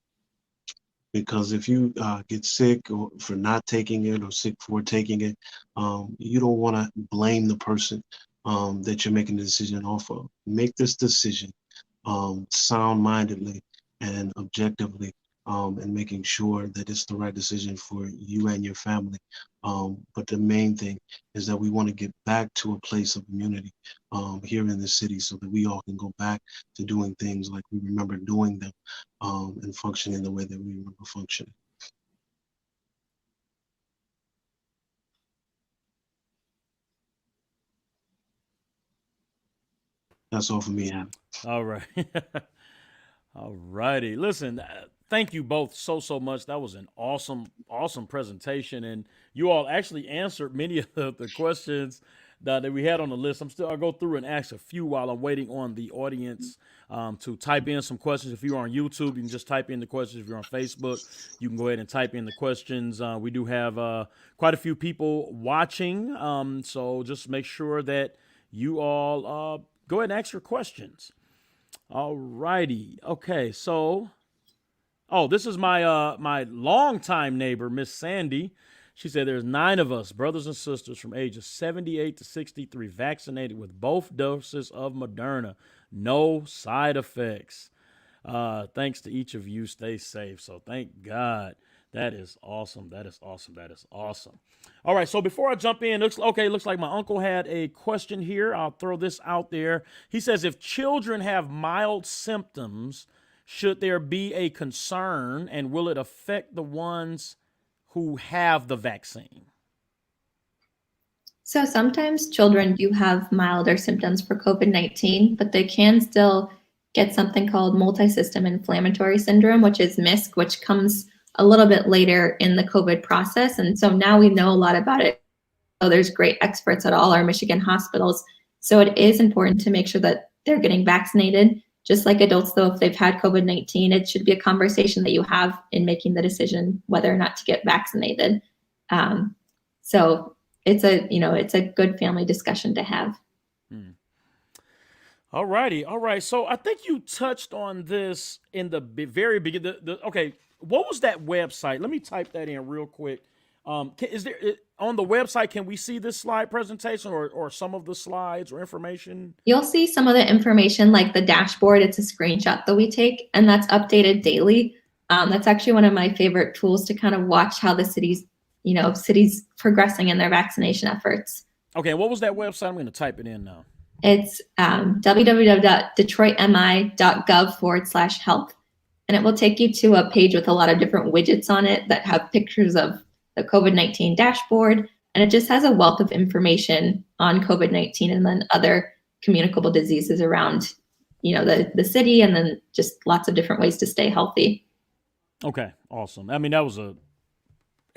Because if you get sick or for not taking it, or sick for taking it, you don't want to blame the person that you're making the decision off of. Make this decision sound-mindedly and objectively, and making sure that it's the right decision for you and your family. But the main thing is that we want to get back to a place of immunity here in the city, so that we all can go back to doing things like we remember doing them, and functioning the way that we remember functioning. That's all for me, Adam. All right. All righty. Listen, thank you both so much. That was an awesome presentation, and you all actually answered many of the questions that we had on the list. I'll go through and ask a few while I'm waiting on the audience to type in some questions. If you're on YouTube, you can just type in the questions. If you're on Facebook, you can go ahead and type in the questions. We do have quite a few people watching, so just make sure that you all go ahead and ask your questions. All righty. Okay. So, this is my longtime neighbor, Miss Sandy. She said there's 9 of us, brothers and sisters from ages 78 to 63, vaccinated with both doses of Mrna. No side effects. Thanks to each of you. Stay safe. So thank God. That is awesome. That is awesome. That is awesome. All right. So before I jump in, looks like my uncle had a question here. I'll throw this out there. He says, if children have mild symptoms, should there be a concern, and will it affect the ones who have the vaccine? So sometimes children do have milder symptoms for COVID-19, but they can still get something called multi-system inflammatory syndrome, which is MISC, which comes a little bit later in the COVID process. And so now we know a lot about it. So there's great experts at all our Michigan hospitals. So it is important to make sure that they're getting vaccinated. Just like adults, though, if they've had COVID-19, it should be a conversation that you have in making the decision whether or not to get vaccinated. So it's a good family discussion to have. All righty. All right. So I think you touched on this in the very beginning. Okay. What was that website? Let me type that in real quick. Is there on the website, can we see this slide presentation or some of the slides or information? You'll see some of the information like the dashboard. It's a screenshot that we take, and that's updated daily. That's actually one of my favorite tools to kind of watch how the city's progressing in their vaccination efforts. Okay. What was that website? I'm going to type it in now. It's www.detroitmi.gov/health. And it will take you to a page with a lot of different widgets on it that have pictures of the COVID-19 dashboard. And it just has a wealth of information on COVID-19 and then other communicable diseases around, the city, and then just lots of different ways to stay healthy. Okay, awesome. I mean, that was a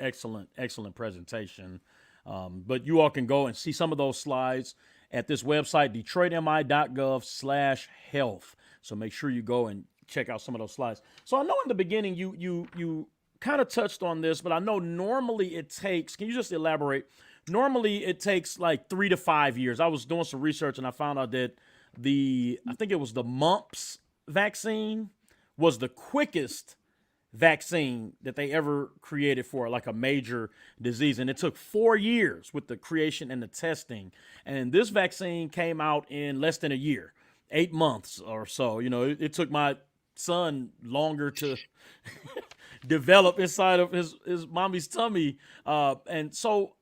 excellent presentation. But you all can go and see some of those slides at this website, detroitmi.gov/health. So make sure you go and check out some of those slides. So I know in the beginning you kind of touched on this, but I know normally it takes, can you just elaborate? Normally it takes like 3 to 5 years. I was doing some research and I found out that I think it was the mumps vaccine was the quickest vaccine that they ever created for like a major disease. And it took 4 years with the creation and the testing. And this vaccine came out in less than a year, 8 months or so. It took my son longer to develop inside of his mommy's tummy. And so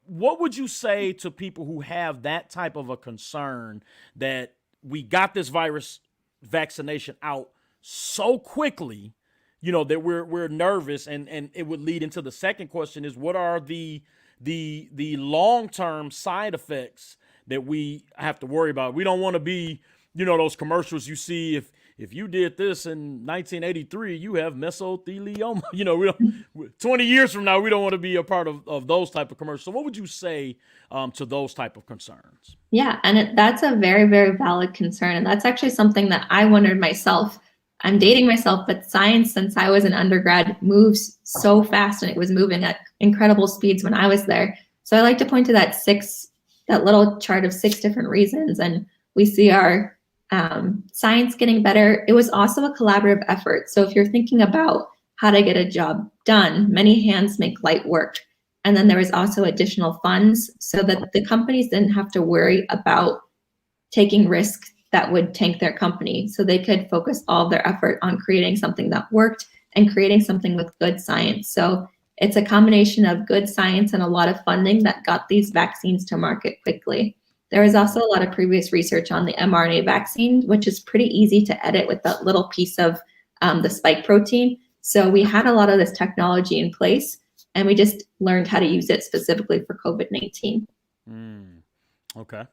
what would you say to people who have that type of a concern that we got this virus vaccination out so quickly, that we're nervous, and it would lead into the second question is, what are the long-term side effects that we have to worry about? We don't want to be, those commercials you see, if you did this in 1983, you have mesothelioma. We don't, 20 years from now, we don't want to be a part of those type of commercials. So what would you say to those type of concerns? Yeah, and that's a very, very valid concern. And that's actually something that I wondered myself. I'm dating myself, but science, since I was an undergrad, moves so fast, and it was moving at incredible speeds when I was there. So I like to point to that little chart of 6 different reasons, and we see our science getting better. It was also a collaborative effort. So if you're thinking about how to get a job done, many hands make light work. And then there was also additional funds so that the companies didn't have to worry about taking risks that would tank their company. So they could focus all of their effort on creating something that worked and creating something with good science. So it's a combination of good science and a lot of funding that got these vaccines to market quickly. There is also a lot of previous research on the mRNA vaccine, which is pretty easy to edit with that little piece of the spike protein. So we had a lot of this technology in place, and we just learned how to use it specifically for COVID-19. Okay.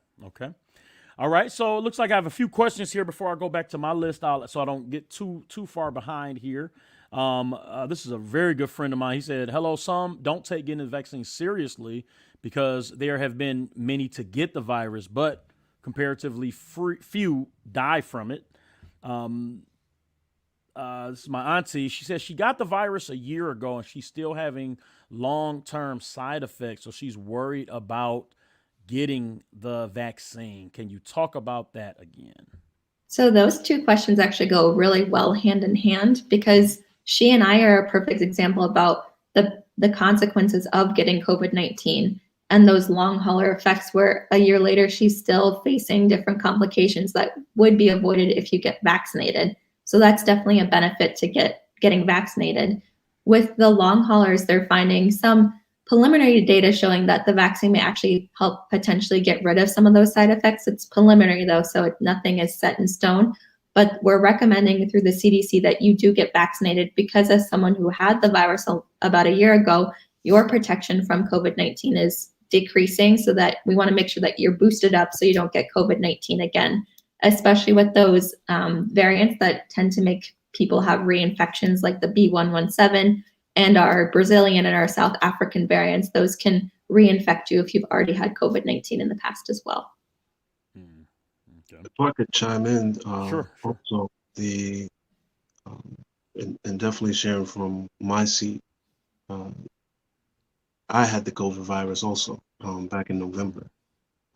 All right. So it looks like I have a few questions here before I go back to my list, so I don't get too far behind here. This is a very good friend of mine. He said, hello, some don't take getting the vaccine seriously because there have been many to get the virus, but comparatively few die from it. This is my auntie. She says she got the virus a year ago and she's still having long-term side effects. So she's worried about getting the vaccine. Can you talk about that again? So those two questions actually go really well hand in hand, because she and I are a perfect example about the the consequences of getting COVID-19 and those long hauler effects where a year later she's still facing different complications that would be avoided if you get vaccinated. So that's definitely a benefit to getting vaccinated. With the long haulers, they're finding some preliminary data showing that the vaccine may actually help potentially get rid of some of those side effects. It's preliminary though, so nothing is set in stone. But we're recommending through the CDC that you do get vaccinated because as someone who had the virus about a year ago, your protection from COVID-19 is decreasing, so that we want to make sure that you're boosted up so you don't get COVID-19 again, especially with those variants that tend to make people have reinfections like the B117 and our Brazilian and our South African variants. Those can reinfect you if you've already had COVID-19 in the past as well. If I could chime in, Sure. also and definitely sharing from my seat, I had the COVID virus also back in November.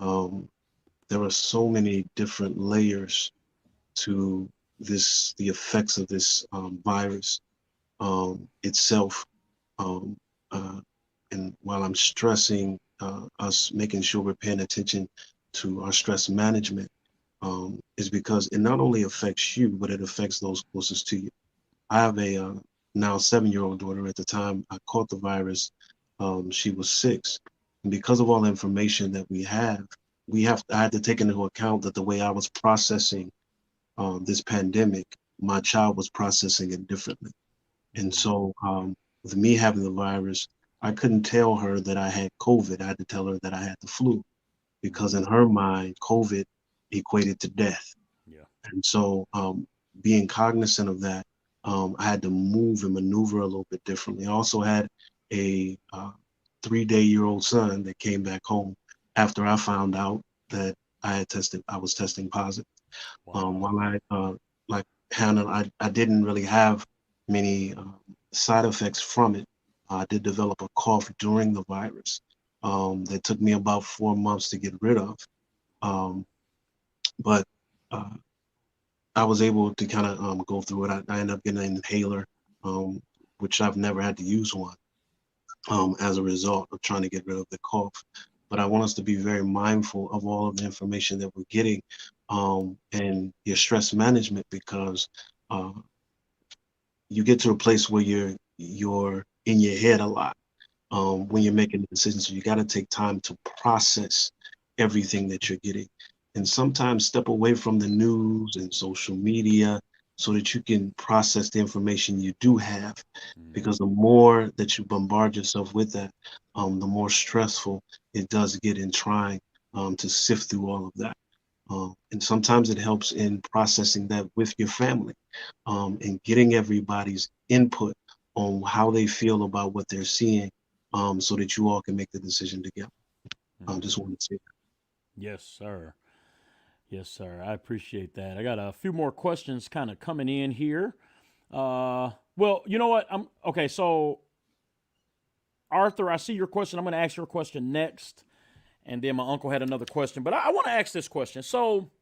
There are so many different layers to the effects of this virus itself. And while I'm stressing us making sure we're paying attention to our stress management, is because it not only affects you, but it affects those closest to you. I have a now 7-year-old daughter. At the time I caught the virus, she was 6. And because of all the information that I had to take into account that the way I was processing this pandemic, my child was processing it differently. And so with me having the virus, I couldn't tell her that I had COVID. I had to tell her that I had the flu, because in her mind, COVID equated to death. Yeah. And so being cognizant of that, I had to move and maneuver a little bit differently. I also had a 3-day-old son that came back home after I found out that I was testing positive. Wow. While like Hannah, I didn't really have many side effects from it. I did develop a cough during the virus that took me about 4 months to get rid of. But I was able to kind of go through it. I ended up getting an inhaler, which I've never had to use one as a result of trying to get rid of the cough. But I want us to be very mindful of all of the information that we're getting and your stress management, because you get to a place where you're in your head a lot when you're making decisions. So you got to take time to process everything that you're getting, and sometimes step away from the news and social media so that you can process the information you do have. Because the more that you bombard yourself with that, the more stressful it does get in trying to sift through all of that. And sometimes it helps in processing that with your family and getting everybody's input on how they feel about what they're seeing, so that you all can make the decision together. I just want to say that. Yes, sir. Yes, sir. I appreciate that. I got a few more questions kind of coming in here. Well, you know what? Okay. So, Arthur, I see your question. I'm going to ask your question next, and then my uncle had another question. But I want to ask this question. So,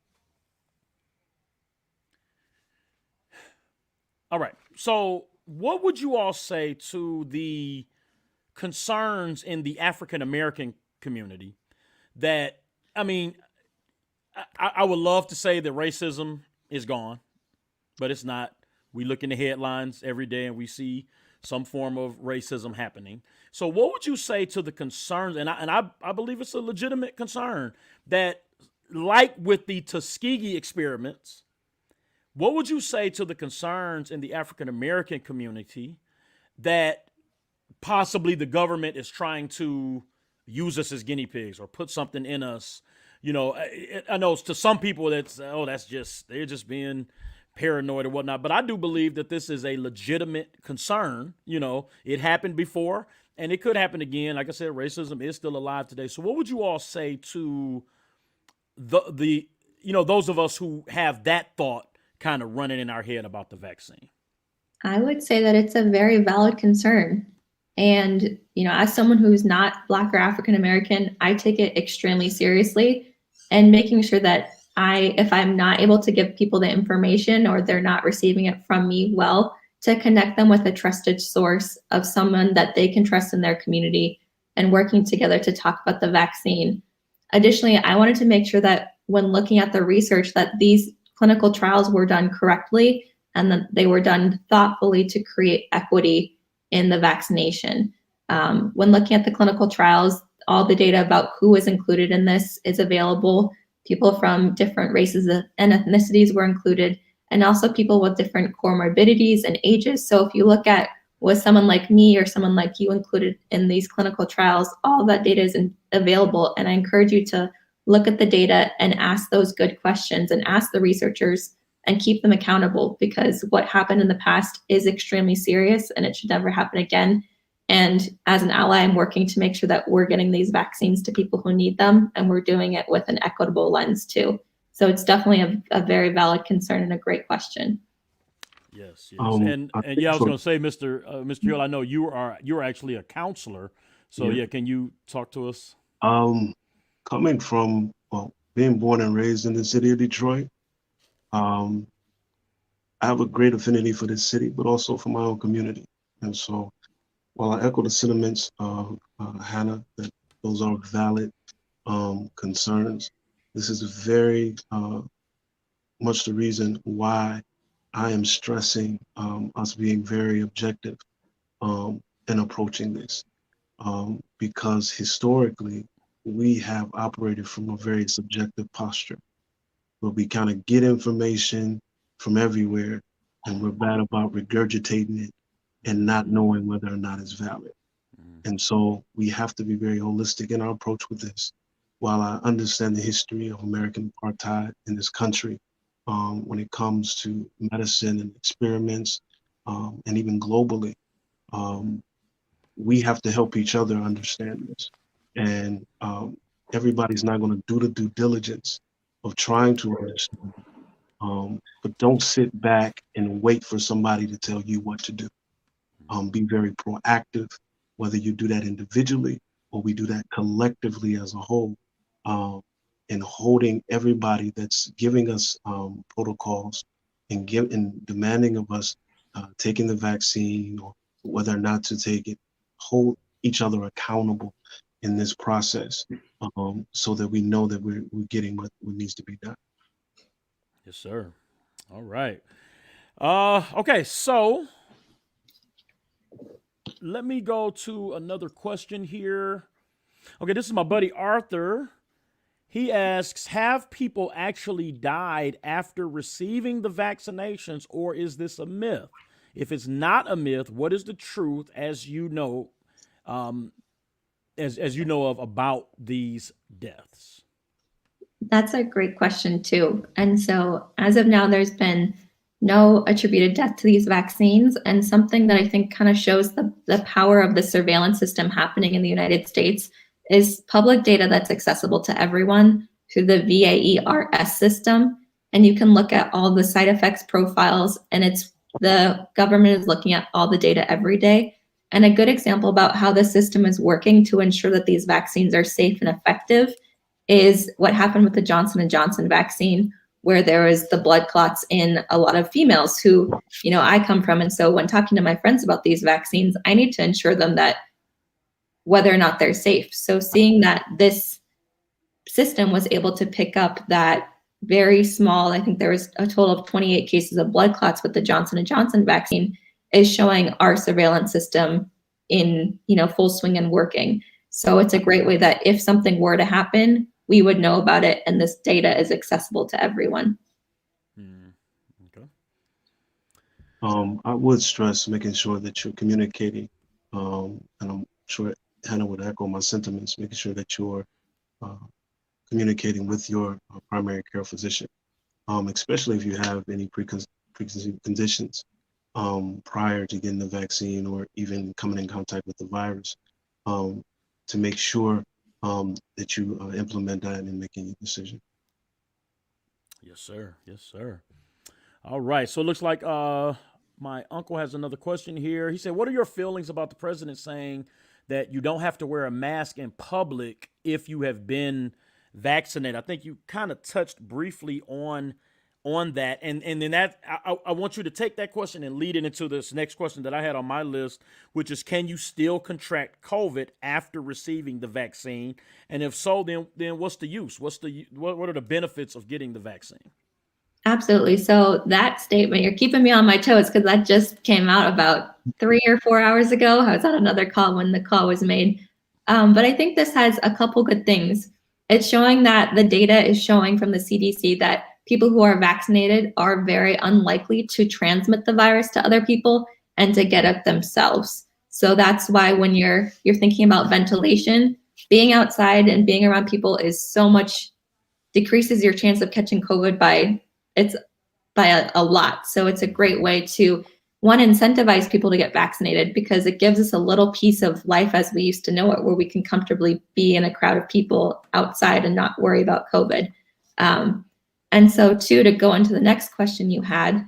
all right. So, what would you all say to the concerns in the African American community that, I mean, I would love to say that racism is gone, but it's not. We look in the headlines every day and we see some form of racism happening. So what would you say to the concerns, and I believe it's a legitimate concern, that like with the Tuskegee experiments, what would you say to the concerns in the African American community that possibly the government is trying to use us as guinea pigs or put something in us? You know, I know to some people they're just being paranoid or whatnot, but I do believe that this is a legitimate concern. You know, it happened before and it could happen again. Like I said, racism is still alive today. So what would you all say to the those of us who have that thought kind of running in our head about the vaccine? I would say that it's a very valid concern. And, as someone who's not Black or African American, I take it extremely seriously, and making sure that if I'm not able to give people the information or they're not receiving it from me well, to connect them with a trusted source of someone that they can trust in their community and working together to talk about the vaccine. Additionally, I wanted to make sure that when looking at the research that these clinical trials were done correctly and that they were done thoughtfully to create equity in the vaccination. When looking at the clinical trials, all the data about who was included in this is available. People from different races and ethnicities were included, and also people with different comorbidities and ages. So if you look at was someone like me or someone like you included in these clinical trials, all that data is available. And I encourage you to look at the data and ask those good questions and ask the researchers and keep them accountable, because what happened in the past is extremely serious and it should never happen again. And as an ally, I'm working to make sure that we're getting these vaccines to people who need them, and we're doing it with an equitable lens too. So it's definitely a very valid concern and a great question. Yes. I And think yeah, I was for going to say, Mr. Hill, I know you're actually a counselor. So yeah, yeah, can you talk to us? coming from being born and raised in the city of Detroit, um, I have a great affinity for this city, but also for my own community. And so, while I echo the sentiments of Hannah, that those are valid concerns, this is very much the reason why I am stressing us being very objective in approaching this, because historically we have operated from a very subjective posture, where we kind of get information from everywhere and we're bad about regurgitating it and not knowing whether or not it's valid. And so we have to be very holistic in our approach with this. While I understand the history of American apartheid in this country, when it comes to medicine and experiments, and even globally, um, we have to help each other understand this. And everybody's not going to do the due diligence of trying to understand, but don't sit back and wait for somebody to tell you what to do. Be very proactive, whether you do that individually or we do that collectively as a whole, and holding everybody that's giving us protocols and demanding of us taking the vaccine or whether or not to take it, hold each other accountable in this process, so that we know that we're getting what needs to be done. Yes, sir. All right. Okay, so let me go to another question here. Okay, this is my buddy Arthur. He asks, have people actually died after receiving the vaccinations, or is this a myth? If it's not a myth, what is the truth as you know, as you know of about these deaths? That's a great question too. And so as of now, there's been no attributed death to these vaccines. And something that I think kind of shows the power of the surveillance system happening in the United States is public data that's accessible to everyone through the VAERS system. And you can look at all the side effects profiles, and it's the government is looking at all the data every day. And a good example about how the system is working to ensure that these vaccines are safe and effective is what happened with the Johnson & Johnson vaccine, where there was the blood clots in a lot of females who, I come from. And so when talking to my friends about these vaccines, I need to ensure them that whether or not they're safe. So seeing that this system was able to pick up that very small, I think there was a total of 28 cases of blood clots with the Johnson & Johnson vaccine, is showing our surveillance system in, full swing and working. So it's a great way that if something were to happen, we would know about it, and this data is accessible to everyone. Okay. I would stress making sure that you're communicating, and I'm sure Hannah would echo my sentiments, making sure that you're uh, communicating with your primary care physician, especially if you have any preconceived conditions prior to getting the vaccine or even coming in contact with the virus, to make sure that you implement that in making your decision. Yes, sir. Yes, sir. All right. So it looks like my uncle has another question here. He said, what are your feelings about the president saying that you don't have to wear a mask in public if you have been vaccinated? I think you kind of touched briefly on on that. And then that I want you to take that question and lead it into this next question that I had on my list, which is, can you still contract COVID after receiving the vaccine? And if so, then what's the use? What are the benefits of getting the vaccine? Absolutely. So that statement, you're keeping me on my toes because that just came out about 3 or 4 hours ago. I was on another call when the call was made. But I think this has a couple good things. It's showing that the data is showing from the CDC that people who are vaccinated are very unlikely to transmit the virus to other people and to get it themselves. So that's why when you're thinking about ventilation, being outside and being around people is so much decreases your chance of catching COVID by a lot. So it's a great way to, one, incentivize people to get vaccinated because it gives us a little piece of life as we used to know it, where we can comfortably be in a crowd of people outside and not worry about COVID. And so two, to go into the next question you had,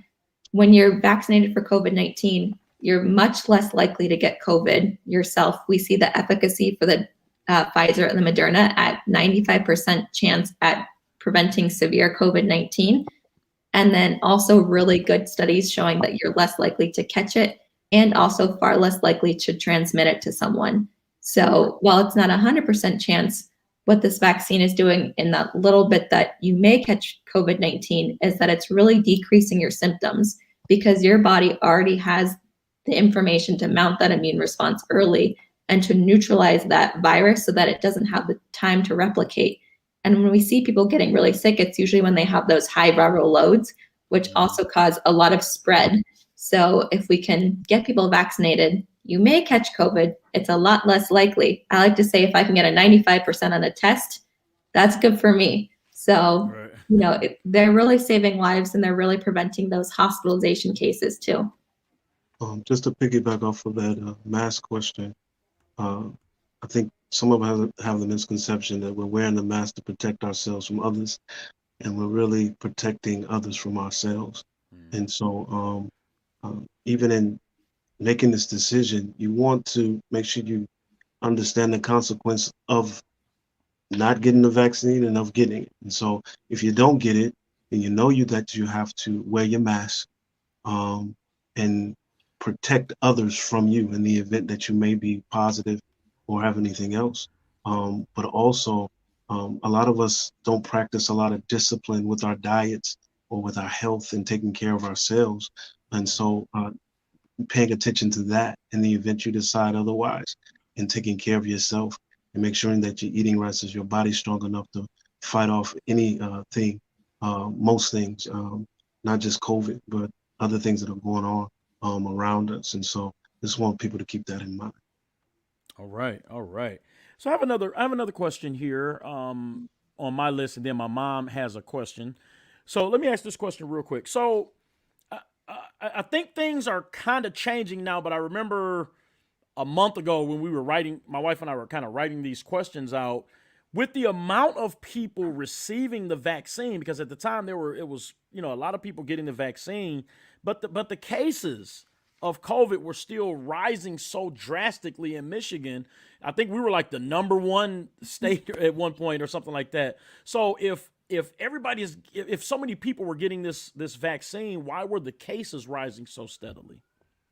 when you're vaccinated for COVID-19, you're much less likely to get COVID yourself. We see the efficacy for the Pfizer and the Mrna at 95% chance at preventing severe COVID-19. And then also really good studies showing that you're less likely to catch it and also far less likely to transmit it to someone. So while it's not 100% chance, what this vaccine is doing in that little bit that you may catch COVID-19 is that it's really decreasing your symptoms because your body already has the information to mount that immune response early and to neutralize that virus so that it doesn't have the time to replicate. And when we see people getting really sick, it's usually when they have those high viral loads, which also cause a lot of spread. So if we can get people vaccinated, you may catch COVID. It's a lot less likely. I like to say if I can get a 95% on a test, that's good for me. So, right. They're really saving lives and they're really preventing those hospitalization cases too. Just to piggyback off of that mask question, I think some of us have the misconception that we're wearing the mask to protect ourselves from others, and we're really protecting others from ourselves. And so even in making this decision, you want to make sure you understand the consequence of not getting the vaccine and of getting it. And so if you don't get it, then you know that you have to wear your mask and protect others from you in the event that you may be positive or have anything else. But also, a lot of us don't practice a lot of discipline with our diets or with our health and taking care of ourselves. And so paying attention to that in the event you decide otherwise, and taking care of yourself and make sure that you're eating right so your body's strong enough to fight off any most things, not just COVID, but other things that are going on around us. And so just want people to keep that in mind. All right. So I have another question here on my list, and then my mom has a question. So let me ask this question real quick. So I think things are kind of changing now, but I remember a month ago when we were writing, my wife and I were kind of writing these questions out, with the amount of people receiving the vaccine, because at the time it was a lot of people getting the vaccine, but the cases of COVID were still rising so drastically in Michigan. I think we were like the number one state at one point or something like that. So if so many people were getting this vaccine, why were the cases rising so steadily?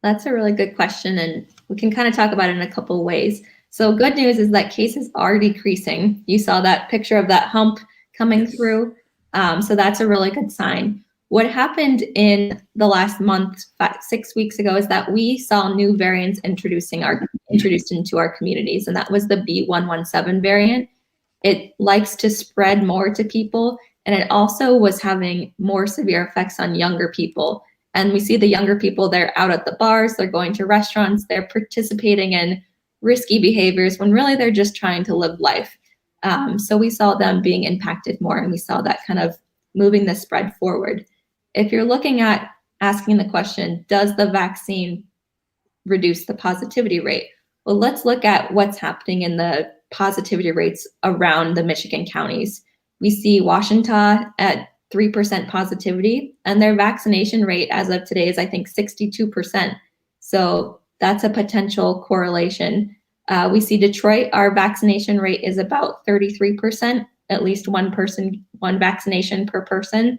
That's a really good question, and we can kind of talk about it in a couple of ways. So good news is that cases are decreasing. You saw that picture of that hump coming through. So that's a really good sign. What happened in the last month, 6 weeks ago, is that we saw new variants introduced into our communities, and that was the B117 variant. It likes to spread more to people, and it also was having more severe effects on younger people. And we see the younger people, they're out at the bars, they're going to restaurants, they're participating in risky behaviors when really they're just trying to live life. So we saw them being impacted more, and we saw that kind of moving the spread forward. If you're looking at asking the question, does the vaccine reduce the positivity rate? Well, let's look at what's happening in the positivity rates around the Michigan counties. We see Washington at 3% positivity, and their vaccination rate as of today is, I think, 62%. So that's a potential correlation. We see Detroit, our vaccination rate is about 33%, at least one vaccination per person.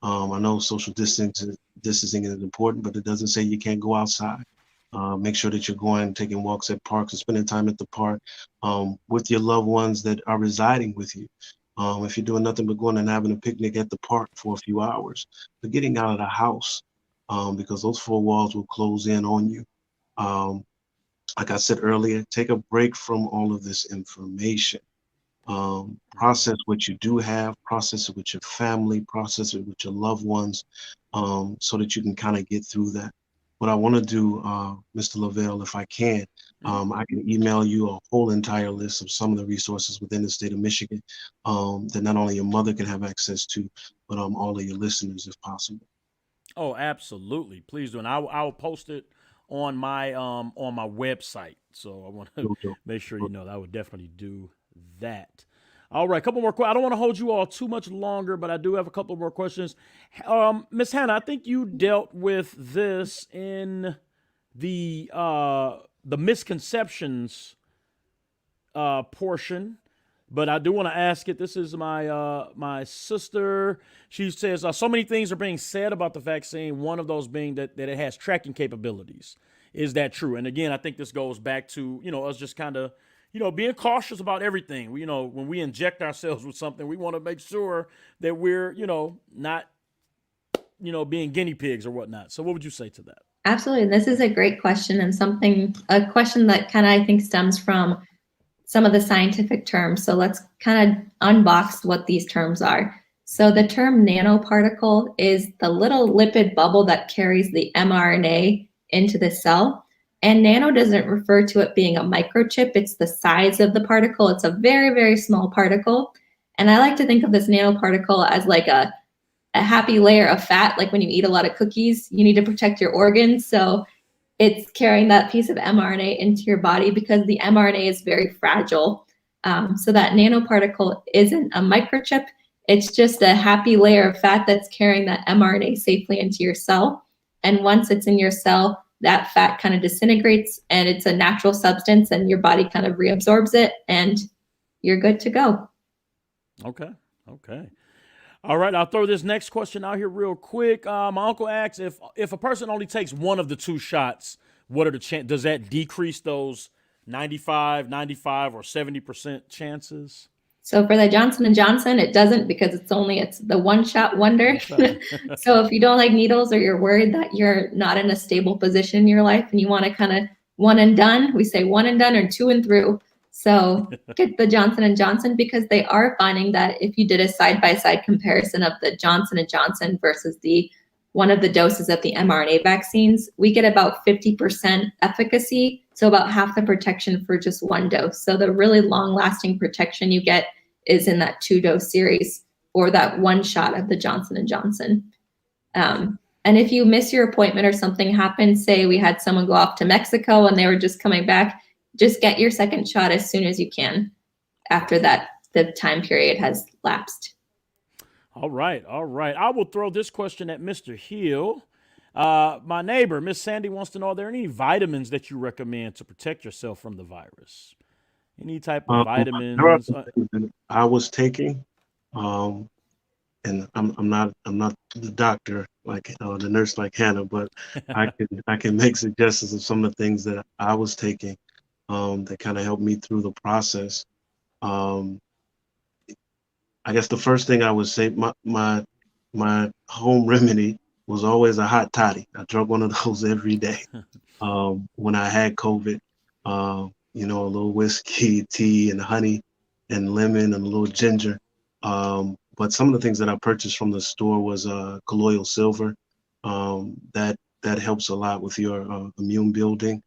I know social distancing is important, but it doesn't say you can't go outside. Make sure that you're going, taking walks at parks and spending time at the park with your loved ones that are residing with you. If you're doing nothing but going and having a picnic at the park for a few hours, but getting out of the house because those four walls will close in on you. Like I said earlier, take a break from all of this information. Process what you do have, process it with your family, process it with your loved ones, so that you can kind of get through that. What I want to do, Mr. Lavell, if I can, I can email you a whole entire list of some of the resources within the state of Michigan that not only your mother can have access to, but all of your listeners, if possible. Oh, absolutely. Please do. And I will post it on my website. So I want to No joke. make sure you know that I would definitely do that. All right, couple more questions. I don't want to hold you all too much longer, but I do have a couple more questions. Miss Hannah, I think you dealt with this in the misconceptions portion, but I do want to ask it. This is my sister. She says so many things are being said about the vaccine. One of those being that it has tracking capabilities. Is that true? And again, I think this goes back to us just kind of being cautious about everything. When we inject ourselves with something, we want to make sure that we're not being guinea pigs or whatnot. So what would you say to that? Absolutely. This is a great question, and a question that kind of I think stems from some of the scientific terms. So let's kind of unbox what these terms are. So the term nanoparticle is the little lipid bubble that carries the mRNA into the cell. And nano doesn't refer to it being a microchip. It's the size of the particle. It's a very, very small particle. And I like to think of this nanoparticle as like a happy layer of fat. Like when you eat a lot of cookies, you need to protect your organs. So it's carrying that piece of mRNA into your body because the mRNA is very fragile. So that nanoparticle isn't a microchip. It's just a happy layer of fat that's carrying that mRNA safely into your cell. And once it's in your cell, that fat kind of disintegrates and it's a natural substance and your body kind of reabsorbs it and you're good to go. Okay. All right, I'll throw this next question out here real quick. My uncle asks if a person only takes one of the two shots, what are the chances? Does that decrease those 95, or 70% chances? So for the Johnson & Johnson, it doesn't because it's the one-shot wonder. So if you don't like needles or you're worried that you're not in a stable position in your life and you want to kind of one and done, we say one and done or two and through. So get the Johnson & Johnson because they are finding that if you did a side-by-side comparison of the Johnson & Johnson versus one of the doses of the mRNA vaccines, we get about 50% efficacy, so about half the protection for just one dose. So the really long-lasting protection you get is in that 2-dose series or that one shot of the Johnson & Johnson. And if you miss your appointment or something happens, say we had someone go off to Mexico and they were just coming back, just get your second shot as soon as you can after that the time period has lapsed. All right. I will throw this question at Mr. Hill. My neighbor, Miss Sandy, wants to know, are there any vitamins that you recommend to protect yourself from the virus? Any type of vitamins? There are some things that I was taking, and I'm not the doctor like the nurse like Hannah, but I can make suggestions of some of the things that I was taking that kind of helped me through the process. I guess the first thing I would say, my home remedy was always a hot toddy. I drank one of those every day. When I had COVID, a little whiskey, tea, and honey, and lemon, and a little ginger. But some of the things that I purchased from the store was colloidal silver. That helps a lot with your immune building.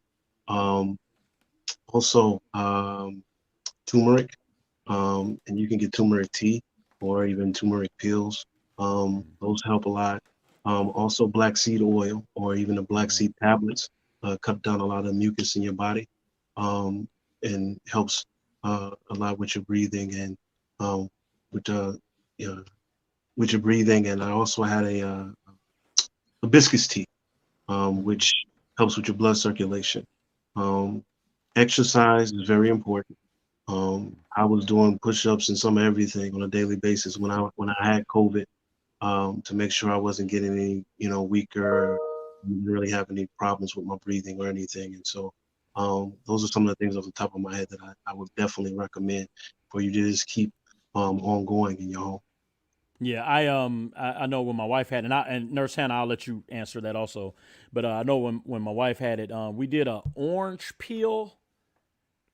Also, turmeric. And you can get turmeric tea or even turmeric pills. Those help a lot. Also black seed oil or even the black seed tablets cut down a lot of mucus in your body and helps a lot with your breathing and with your breathing. And I also had a hibiscus tea, which helps with your blood circulation. Exercise is very important. I was doing push-ups and some everything on a daily basis when I had COVID. to make sure I wasn't getting any, weaker, didn't really have any problems with my breathing or anything. And so those are some of the things off the top of my head that I would definitely recommend for you to just keep ongoing in your home. Yeah, I know when my wife had it, and Nurse Hannah, I'll let you answer that also. But I know when my wife had it, we did a orange peel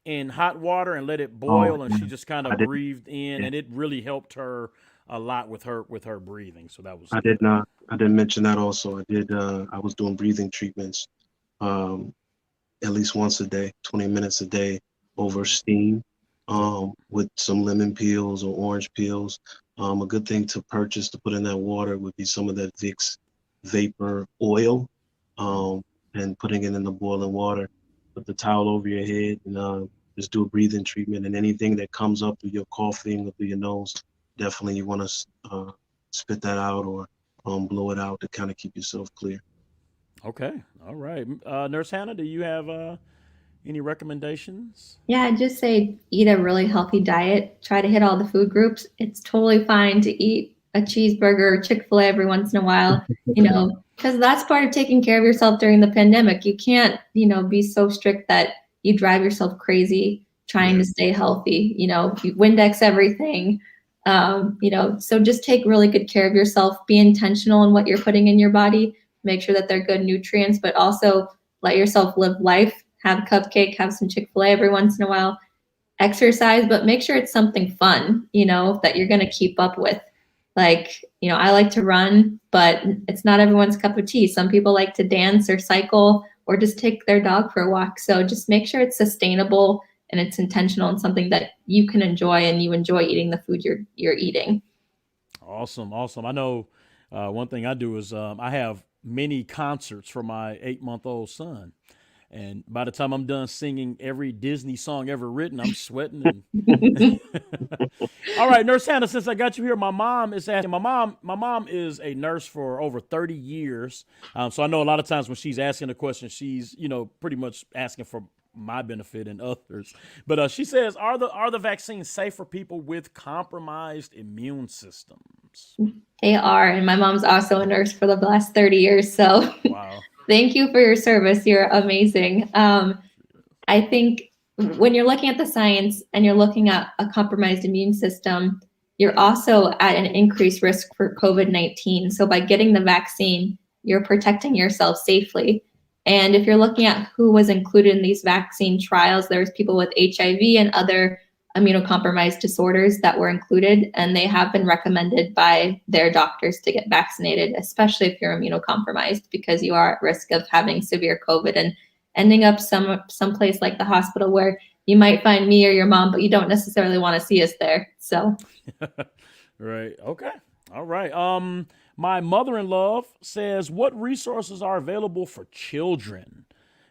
in hot water and let it Oh, boil, and she just kind I of did. breathed in, Yeah, and it really helped her a lot with her breathing. So that was I good. did not. I didn't mention that also. I did. I was doing breathing treatments um, at least once a day, 20 minutes a day over steam Yep. with some lemon peels or orange peels. A good thing to purchase to put in that water would be some of that Vicks vapor oil um, and putting it in the boiling water. Put the towel over your head and just do a breathing treatment. And anything that comes up through your coughing or through your nose, definitely you want to spit that out or blow it out to kind of keep yourself clear. Okay. All right. Nurse Hannah, do you have any recommendations? Yeah, I'd just say eat a really healthy diet. Try to hit all the food groups. It's totally fine to eat a cheeseburger or Chick-fil-A every once in a while, because that's part of taking care of yourself during the pandemic. You can't, be so strict that you drive yourself crazy trying Yeah. to stay healthy. You Windex everything. So just take really good care of yourself. Be intentional in what you're putting in your body. Make sure that they're good nutrients, but also let yourself live life. Have a cupcake, have some Chick-fil-A every once in a while, exercise, but make sure it's something fun, that you're going to keep up with. Like, I like to run, but it's not everyone's cup of tea. Some people like to dance or cycle or just take their dog for a walk. So just make sure it's sustainable and it's intentional and something that you can enjoy and you enjoy eating the food you're eating. Awesome, awesome. I know one thing I do is I have many concerts for my 8-month-old son. And by the time I'm done singing every Disney song ever written, I'm sweating. And all right, Nurse Hannah, since I got you here, my mom is asking. My mom is a nurse for over 30 years. So I know a lot of times when she's asking a question, she's pretty much asking for my benefit and others. But she says, are the vaccines safe for people with compromised immune systems? They are. And my mom's also a nurse for the last 30 years. So Wow. thank you for your service. You're amazing. I think when you're looking at the science and you're looking at a compromised immune system, you're also at an increased risk for COVID-19. So by getting the vaccine, you're protecting yourself safely. And if you're looking at who was included in these vaccine trials, there's people with HIV and other immunocompromised disorders that were included, and they have been recommended by their doctors to get vaccinated, especially if you're immunocompromised, because you are at risk of having severe COVID and ending up someplace like the hospital where you might find me or your mom, but you don't necessarily want to see us there. So Right. Okay. All right. My mother-in-law says, what resources are available for children?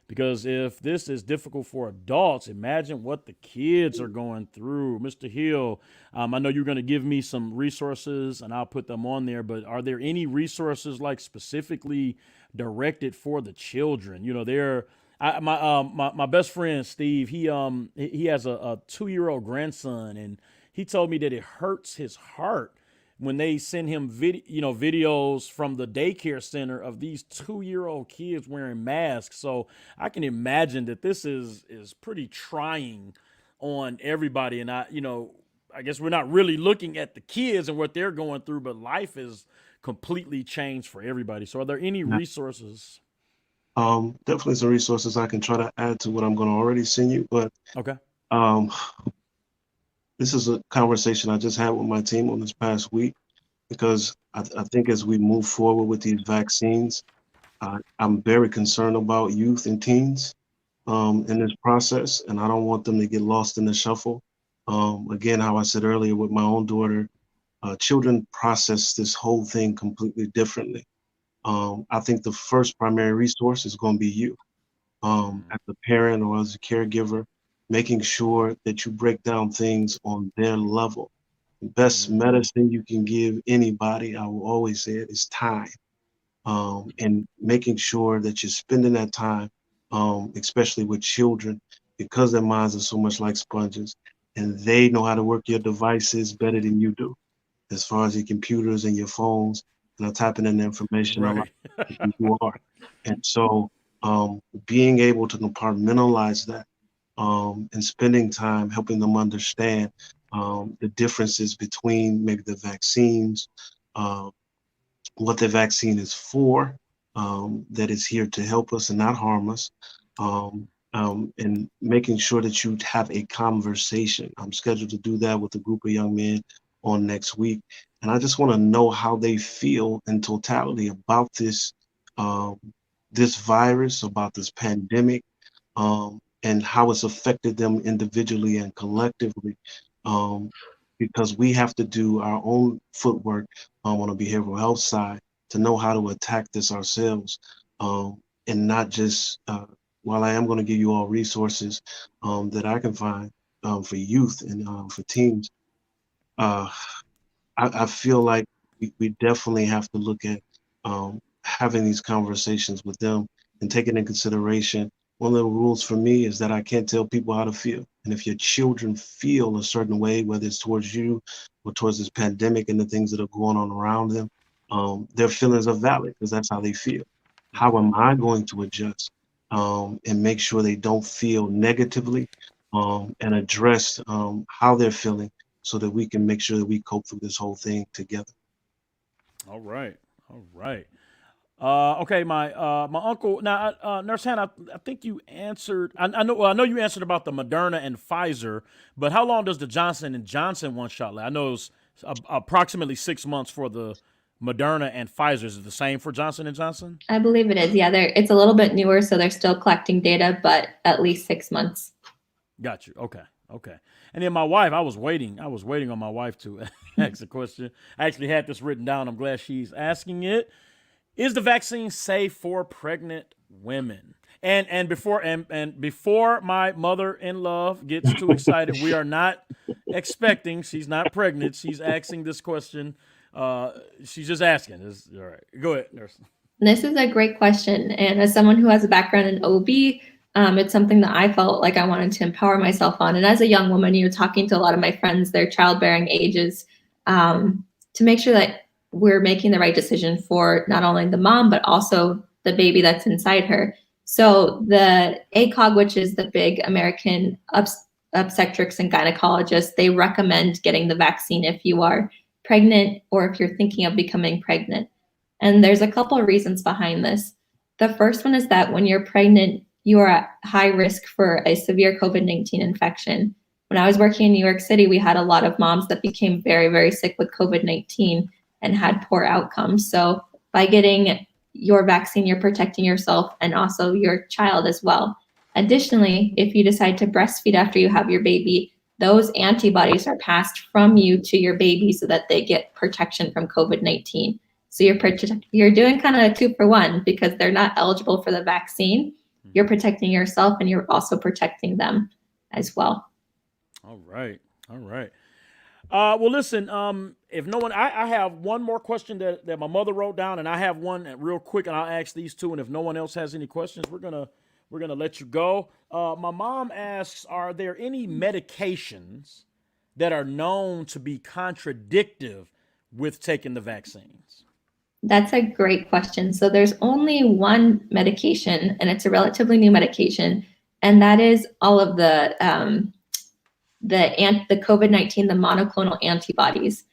Because if this is difficult for adults, imagine what the kids are going through. Mr. Hill, I know you're going to give me some resources and I'll put them on there, but are there any resources like specifically directed for the children? My best friend Steve, he has a 2-year-old grandson, and he told me that it hurts his heart when they send him videos from the daycare center of these 2-year-old kids wearing masks. So I can imagine that this is pretty trying on everybody. And I guess we're not really looking at the kids and what they're going through, but life is completely changed for everybody. So are there any resources? Definitely some resources I can try to add to what I'm going to already send you, but Okay. um, this is a conversation I just had with my team on this past week because I think as we move forward with these vaccines, I'm very concerned about youth and teens in this process, and I don't want them to get lost in the shuffle. Again, how I said earlier with my own daughter, children process this whole thing completely differently. I think the first primary resource is going to be you as a parent or as a caregiver, making sure that you break down things on their level. The best medicine you can give anybody, I will always say it, is time. And making sure that you're spending that time, especially with children, because their minds are so much like sponges and they know how to work your devices better than you do. as far as your computers and your phones, and are typing in information a lot Right. than you are. And so being able to compartmentalize that and spending time helping them understand the differences between maybe the vaccines, uh, what the vaccine is for, that is here to help us and not harm us, and making sure that you have a conversation. I'm scheduled to do that with a group of young men on next week. And I just want to know how they feel in totality about um, this virus, about this pandemic, and how it's affected them individually and collectively. Um, because we have to do our own footwork on a behavioral health side to know how to attack this ourselves, and not just, while I am going to give you all resources that I can find for youth and for teens, uh, I feel like we definitely have to look at having these conversations with them and taking in consideration. One of the rules for me is that I can't tell people how to feel. And if your children feel a certain way, whether it's towards you or towards this pandemic and the things that are going on around them, their feelings are valid because that's how they feel. How am I going to adjust and make sure they don't feel negatively and address how they're feeling so that we can make sure that we cope through this whole thing together? All right. All right. Okay, my uncle. Now, Nurse Hannah, I think you answered. I know. Well, I know you answered about the Moderna and Pfizer, but how long does the Johnson and Johnson one shot last? I know it's approximately 6 months for the Moderna and Pfizer. Is it the same for Johnson and Johnson? I believe it is. Yeah, it's a little bit newer, so they're still collecting data, but at least 6 months. Got you. Okay. Okay. And then my wife, I was waiting. I was waiting on my wife to ask a question. I actually had this written down. I'm glad she's asking it. Is the vaccine safe for pregnant women? And before my mother-in-law gets too excited, we are not expecting. She's not pregnant. She's asking this question. She's just asking. All right. Go ahead, nurse. This is a great question. And as someone who has a background in OB, it's something that I felt like I wanted to empower myself on. And as a young woman, talking to a lot of my friends, their childbearing ages, to make sure that we're making the right decision for not only the mom, but also the baby that's inside her. So the ACOG, which is the big American obstetrics and gynecologists, they recommend getting the vaccine if you are pregnant or if you're thinking of becoming pregnant. And there's a couple of reasons behind this. The first one is that when you're pregnant, you are at high risk for a severe COVID-19 infection. When I was working in New York City, we had a lot of moms that became very, very sick with COVID-19 and had poor outcomes. So by getting your vaccine, you're protecting yourself and also your child as well. Additionally, if you decide to breastfeed after you have your baby, those antibodies are passed from you to your baby so that they get protection from COVID-19. So you're doing kind of a 2-for-1 because they're not eligible for the vaccine. You're protecting yourself and you're also protecting them as well. All right. All right. Well, listen. If no one, I have one more question that my mother wrote down, and I have one real quick, and I'll ask these two. And if no one else has any questions, we're gonna let you go. My mom asks, are there any medications that are known to be contradictive with taking the vaccines? That's a great question. So there's only one medication, and it's a relatively new medication, and that is all of the COVID-19, the monoclonal antibodies.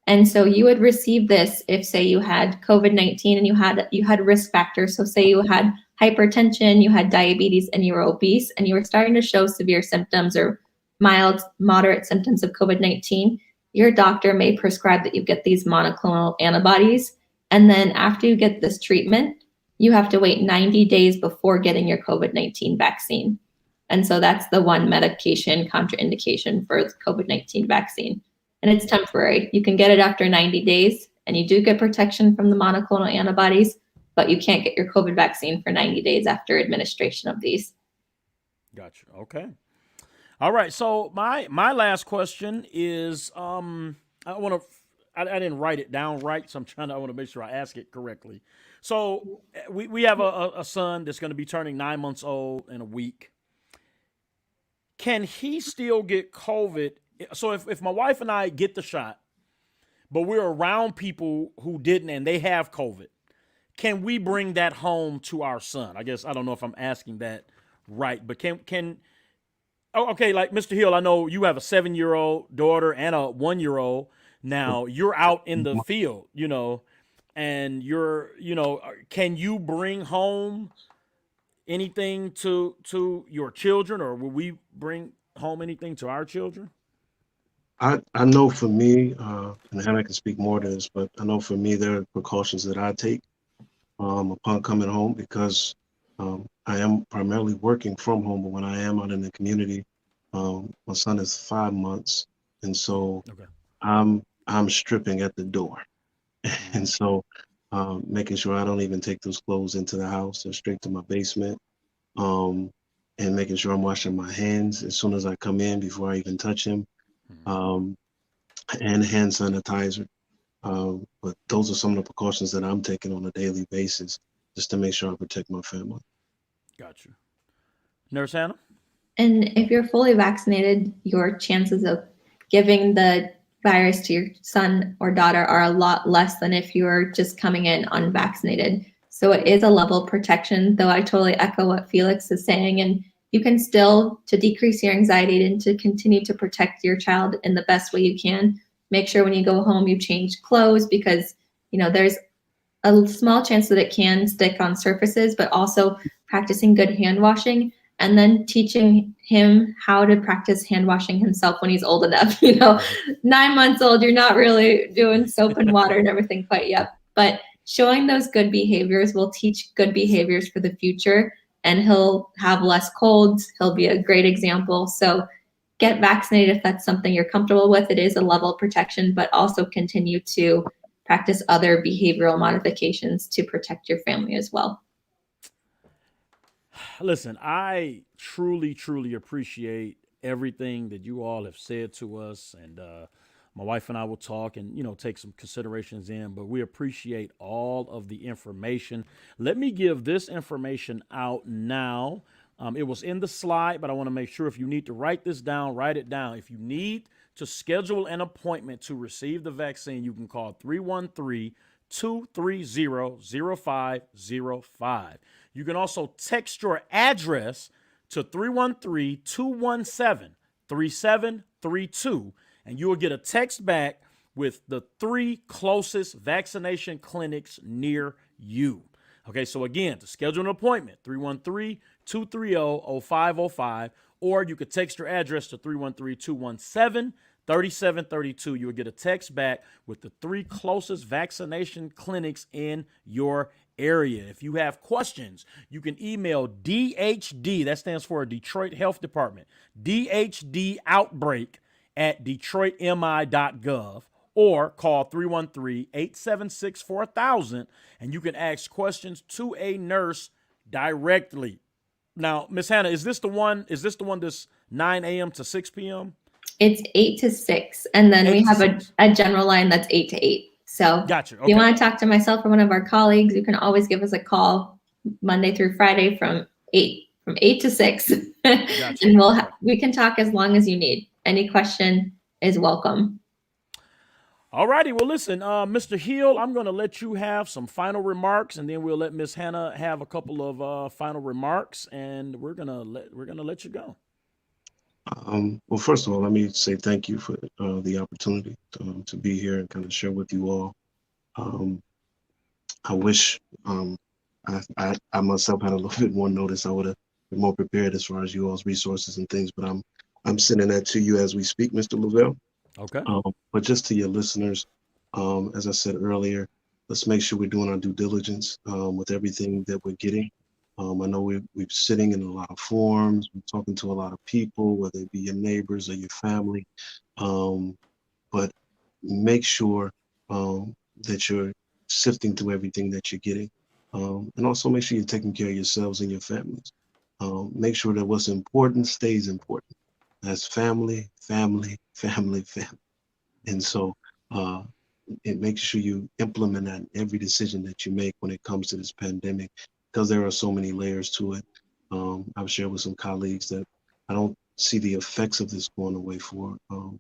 And so you would receive this if, say, you had COVID-19 and you had risk factors. So say you had hypertension, you had diabetes, and you were obese, and you were starting to show severe symptoms or mild, moderate symptoms of COVID-19, your doctor may prescribe that you get these monoclonal antibodies. And then after you get this treatment, you have to wait 90 days before getting your COVID-19 vaccine. And so that's the one medication contraindication for the COVID-19 vaccine. And it's temporary. You can get it after 90 days, and you do get protection from the monoclonal antibodies, but you can't get your COVID vaccine for 90 days after administration of these. Gotcha. Okay. All right. So my last question is, I didn't write it down right, so I want to make sure I ask it correctly. So we have a son that's going to be turning 9 months old in a week. Can he still get COVID? So if my wife and I get the shot, but we're around people who didn't and they have COVID. Can we bring that home to our son? I guess I don't know if I'm asking that right, but can oh, okay, like Mr. Hill, I know you have a 7-year-old daughter and a 1-year-old. Now you're out in the field, and can you bring home anything to your children, or will we bring home anything to our children? I know for me, and Hannah can speak more to this, but I know for me there are precautions that I take upon coming home because I am primarily working from home, but when I am out in the community, my son is 5 months, and so Okay. I'm stripping at the door, and so making sure I don't even take those clothes into the house or straight to my basement, um, and making sure I'm washing my hands as soon as I come in before I even touch him, um, and hand sanitizer. But those are some of the precautions that I'm taking on a daily basis just to make sure I protect my family. Got you. Nurse Hannah? And if you're fully vaccinated, your chances of giving the virus to your son or daughter are a lot less than if you're just coming in unvaccinated. So it is a level of protection, though I totally echo what Felix is saying. And you can still, to decrease your anxiety and to continue to protect your child in the best way you can, make sure when you go home you change clothes because, there's a small chance that it can stick on surfaces, but also practicing good hand washing and then teaching him how to practice hand washing himself when he's old enough. 9 months old, you're not really doing soap and water and everything quite yet, but showing those good behaviors will teach good behaviors for the future, and he'll have less colds. He'll be a great example. So get vaccinated if that's something you're comfortable with. It is a level of protection, but also continue to practice other behavioral modifications to protect your family as well. Listen, I truly, truly appreciate everything that you all have said to us, and my wife and I will talk and take some considerations in. But we appreciate all of the information. Let me give this information out now. It was in the slide, but I want to make sure if you need to write this down, write it down. If you need to schedule an appointment to receive the vaccine, you can call 313-230-0505. You can also text your address to 313-217-3732, and you will get a text back with the 3 closest vaccination clinics near you. Okay, so again, to schedule an appointment, 313-230-0505, or you could text your address to 313-217-3732. You will get a text back with the 3 closest vaccination clinics in your area. If you have questions, you can email DHD, that stands for Detroit Health Department, DHD Outbreak at detroitmi.gov, or call 313-876-4000, and you can ask questions to a nurse directly. Now, Miss Hannah, is this the one that's 9 a.m. to 6 p.m.? It's 8 to 6, and then we have a general line that's 8 to 8. So gotcha. Okay. If you want to talk to myself or one of our colleagues, you can always give us a call Monday through Friday from 8 to 6. Gotcha. And we can talk as long as you need. Any question is welcome. All righty. Well, listen, Mr. Hill, I'm going to let you have some final remarks, and then we'll let Miss Hannah have a couple of final remarks, and we're gonna let you go. Well, first of all, let me say thank you for the opportunity to be here and kind of share with you all. I wish I myself had a little bit more notice. I would have been more prepared as far as you all's resources and things, but I'm sending that to you as we speak, Mr. Lavell. Okay. But just to your listeners, as I said earlier, let's make sure we're doing our due diligence with everything that we're getting. I know we're sitting in a lot of forums, we're talking to a lot of people, whether it be your neighbors or your family, but make sure that you're sifting through everything that you're getting, and also make sure you're taking care of yourselves and your families. Make sure that what's important stays important. That's family, family, family, family. And so it makes sure you implement that in every decision that you make when it comes to this pandemic, because there are so many layers to it. I've shared with some colleagues that I don't see the effects of this going away for a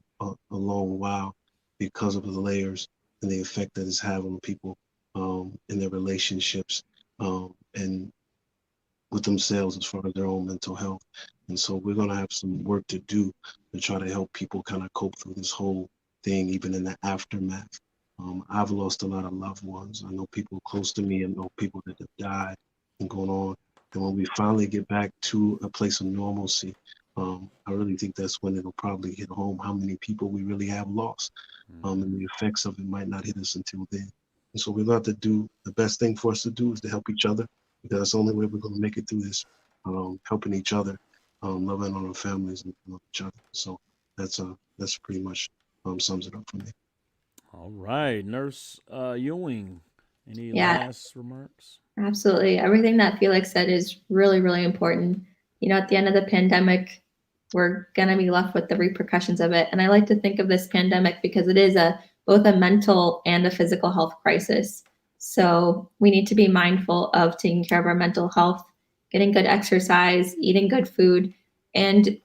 long while because of the layers. and the effect that it's having on people in their relationships and with themselves as far as their own mental health. And so we're going to have some work to do to try to help people kind of cope through this whole thing, even in the aftermath. I've lost a lot of loved ones. I know people close to me and know people that have died and going on. And when we finally get back to a place of normalcy, I really think that's when it'll probably hit home how many people we really have lost. And the effects of it might not hit us until then. And so we're going to have to do the best thing for us to do is to help each other, because that's the only way we're going to make it through this, helping each other, loving on our families and love each other. So that's pretty much sums it up for me. All right, Nurse Ewing, any Yeah. last remarks? Absolutely. Everything that Felix said is really, really important. At the end of the pandemic, we're going to be left with the repercussions of it. And I like to think of this pandemic because it is both a mental and a physical health crisis. So we need to be mindful of taking care of our mental health, getting good exercise, eating good food, and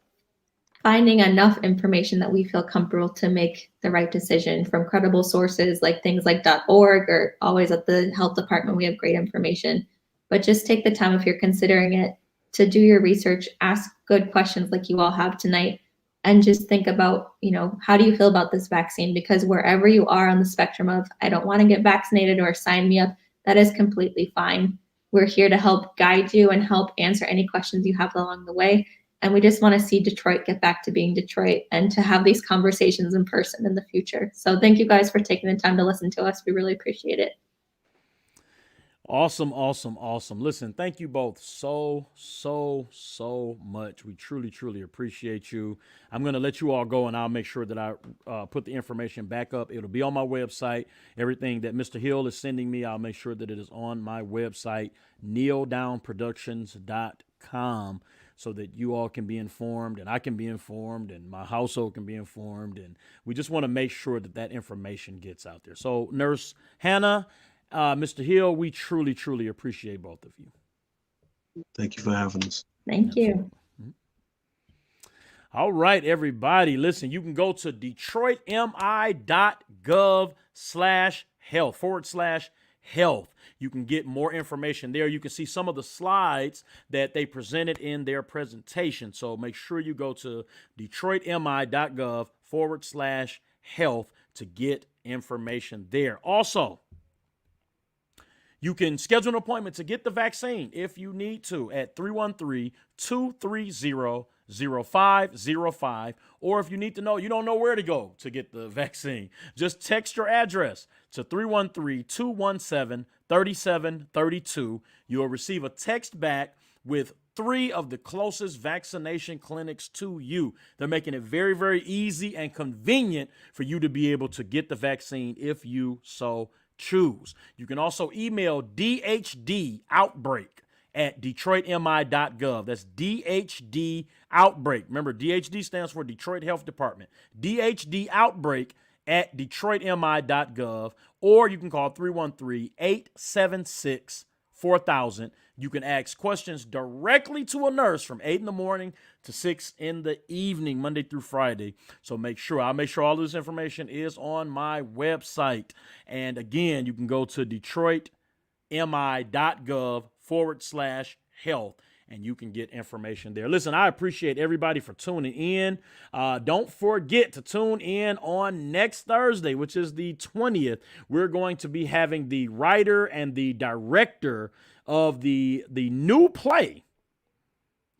finding enough information that we feel comfortable to make the right decision from credible sources like things like .org, or always at the health department, we have great information. But just take the time, if you're considering it, to do your research, ask good questions like you all have tonight, and just think about, how do you feel about this vaccine? Because wherever you are on the spectrum of, I don't want to get vaccinated or sign me up, that is completely fine. We're here to help guide you and help answer any questions you have along the way. And we just want to see Detroit get back to being Detroit and to have these conversations in person in the future. So thank you guys for taking the time to listen to us. We really appreciate it. Awesome, awesome, awesome. Listen, thank you both so much. We truly, truly appreciate you. I'm going to let you all go, and I'll make sure that I put the information back up. It'll be on my website. Everything that Mr. Hill is sending me, I'll make sure that it is on my website, nealdownproductions.com. so that you all can be informed and I can be informed and my household can be informed. And we just want to make sure that that information gets out there. So Nurse Hannah, Mr. Hill, we truly, truly appreciate both of you. Thank you for having us. Thank you. All right, everybody. Listen, you can go to DetroitMI.gov/health/health. You can get more information there. You can see some of the slides that they presented in their presentation. So make sure you go to DetroitMI.gov/health to get information there. Also, you can schedule an appointment to get the vaccine if you need to at 313-230-0505. Or if you need to know, you don't know where to go to get the vaccine, just text your address to 313-217-3732. You'll receive a text back with 3 of the closest vaccination clinics to you. They're making it very, very easy and convenient for you to be able to get the vaccine if you so choose. You can also email DHD Outbreak at DetroitMI.gov. That's DHD Outbreak. Remember, DHD stands for Detroit Health Department. DHD Outbreak at DetroitMI.gov. Or you can call 313-876-4000. You can ask questions directly to a nurse from 8 in the morning to 6 in the evening, Monday through Friday. So I'll make sure all this information is on my website. And again, you can go to DetroitMI.gov/health. And you can get information there. Listen, I appreciate everybody for tuning in. Don't forget to tune in on next Thursday, which is the 20th. We're going to be having the writer and the director of the new play,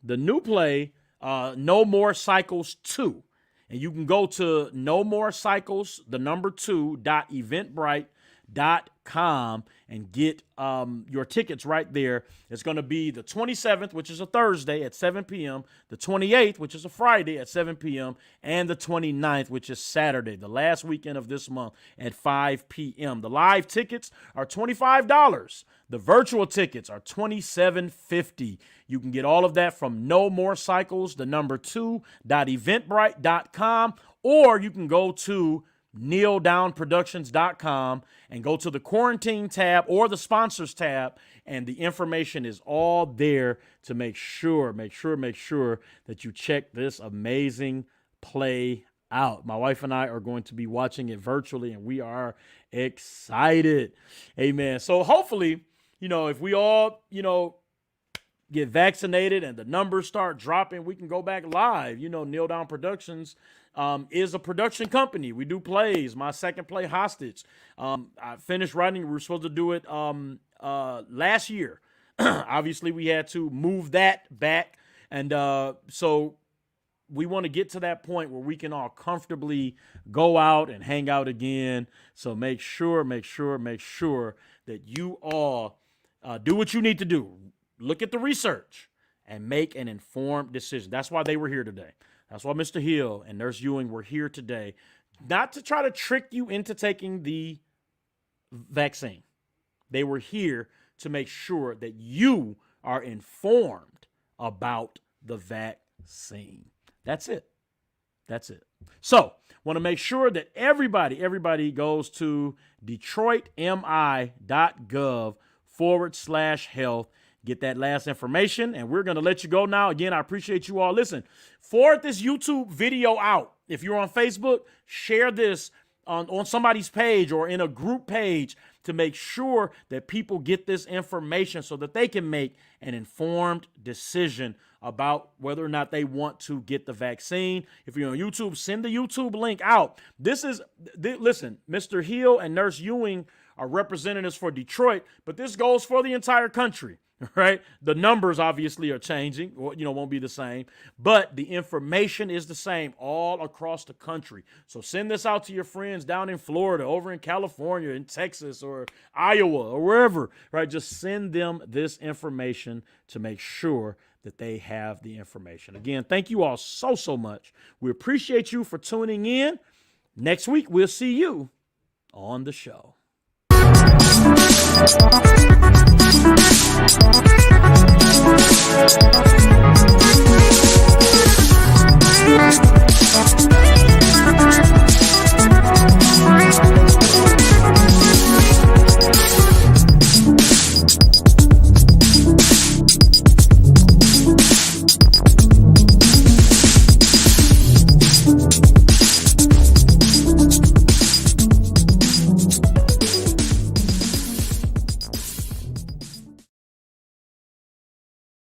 No More Cycles 2. And you can go to No More Cycles, 2.eventbrite.com and get your tickets right there. It's going to be the 27th, which is a Thursday at 7 p.m., the 28th, which is a Friday at 7 p.m., and the 29th, which is Saturday, the last weekend of this month at 5 p.m. The live tickets are $25. The virtual tickets are $27.50. You can get all of that from No More Cycles, 2.eventbrite.com, or you can go to nealdownproductions.com and go to the quarantine tab or the sponsors tab, and the information is all there to make sure that you check this amazing play out. My wife and I are going to be watching it virtually, and we are excited. Amen. So hopefully, if we all, get vaccinated and the numbers start dropping, we can go back live. Kneel Down Productions is a production company. We do plays. My second play, Hostage. I finished writing. We were supposed to do it last year. Obviously, we had to move that back. And so we want to get to that point where we can all comfortably go out and hang out again. So make sure that you all do what you need to do. Look at the research and make an informed decision. That's why they were here today. That's why Mr. Hill and Nurse Ewing were here today, not to try to trick you into taking the vaccine. They were here to make sure that you are informed about the vaccine. That's it. So, want to make sure that everybody goes to DetroitMI.gov/health. Get that last information, and we're going to let you go now. Again, I appreciate you all. Listen, forward this YouTube video out. If you're on Facebook, share this on somebody's page or in a group page to make sure that people get this information so that they can make an informed decision about whether or not they want to get the vaccine. If you're on YouTube, send the YouTube link out. Listen, Mr. Hill and Nurse Ewing are representatives for Detroit, but this goes for the entire country. Right? The numbers obviously are changing, won't be the same, but the information is the same all across the country. So send this out to your friends down in Florida, over in California, in Texas, or Iowa, or wherever, right? Just send them this information to make sure that they have the information. Again, thank you all so much. We appreciate you for tuning in. Next week, we'll see you on the show. We'll be right back.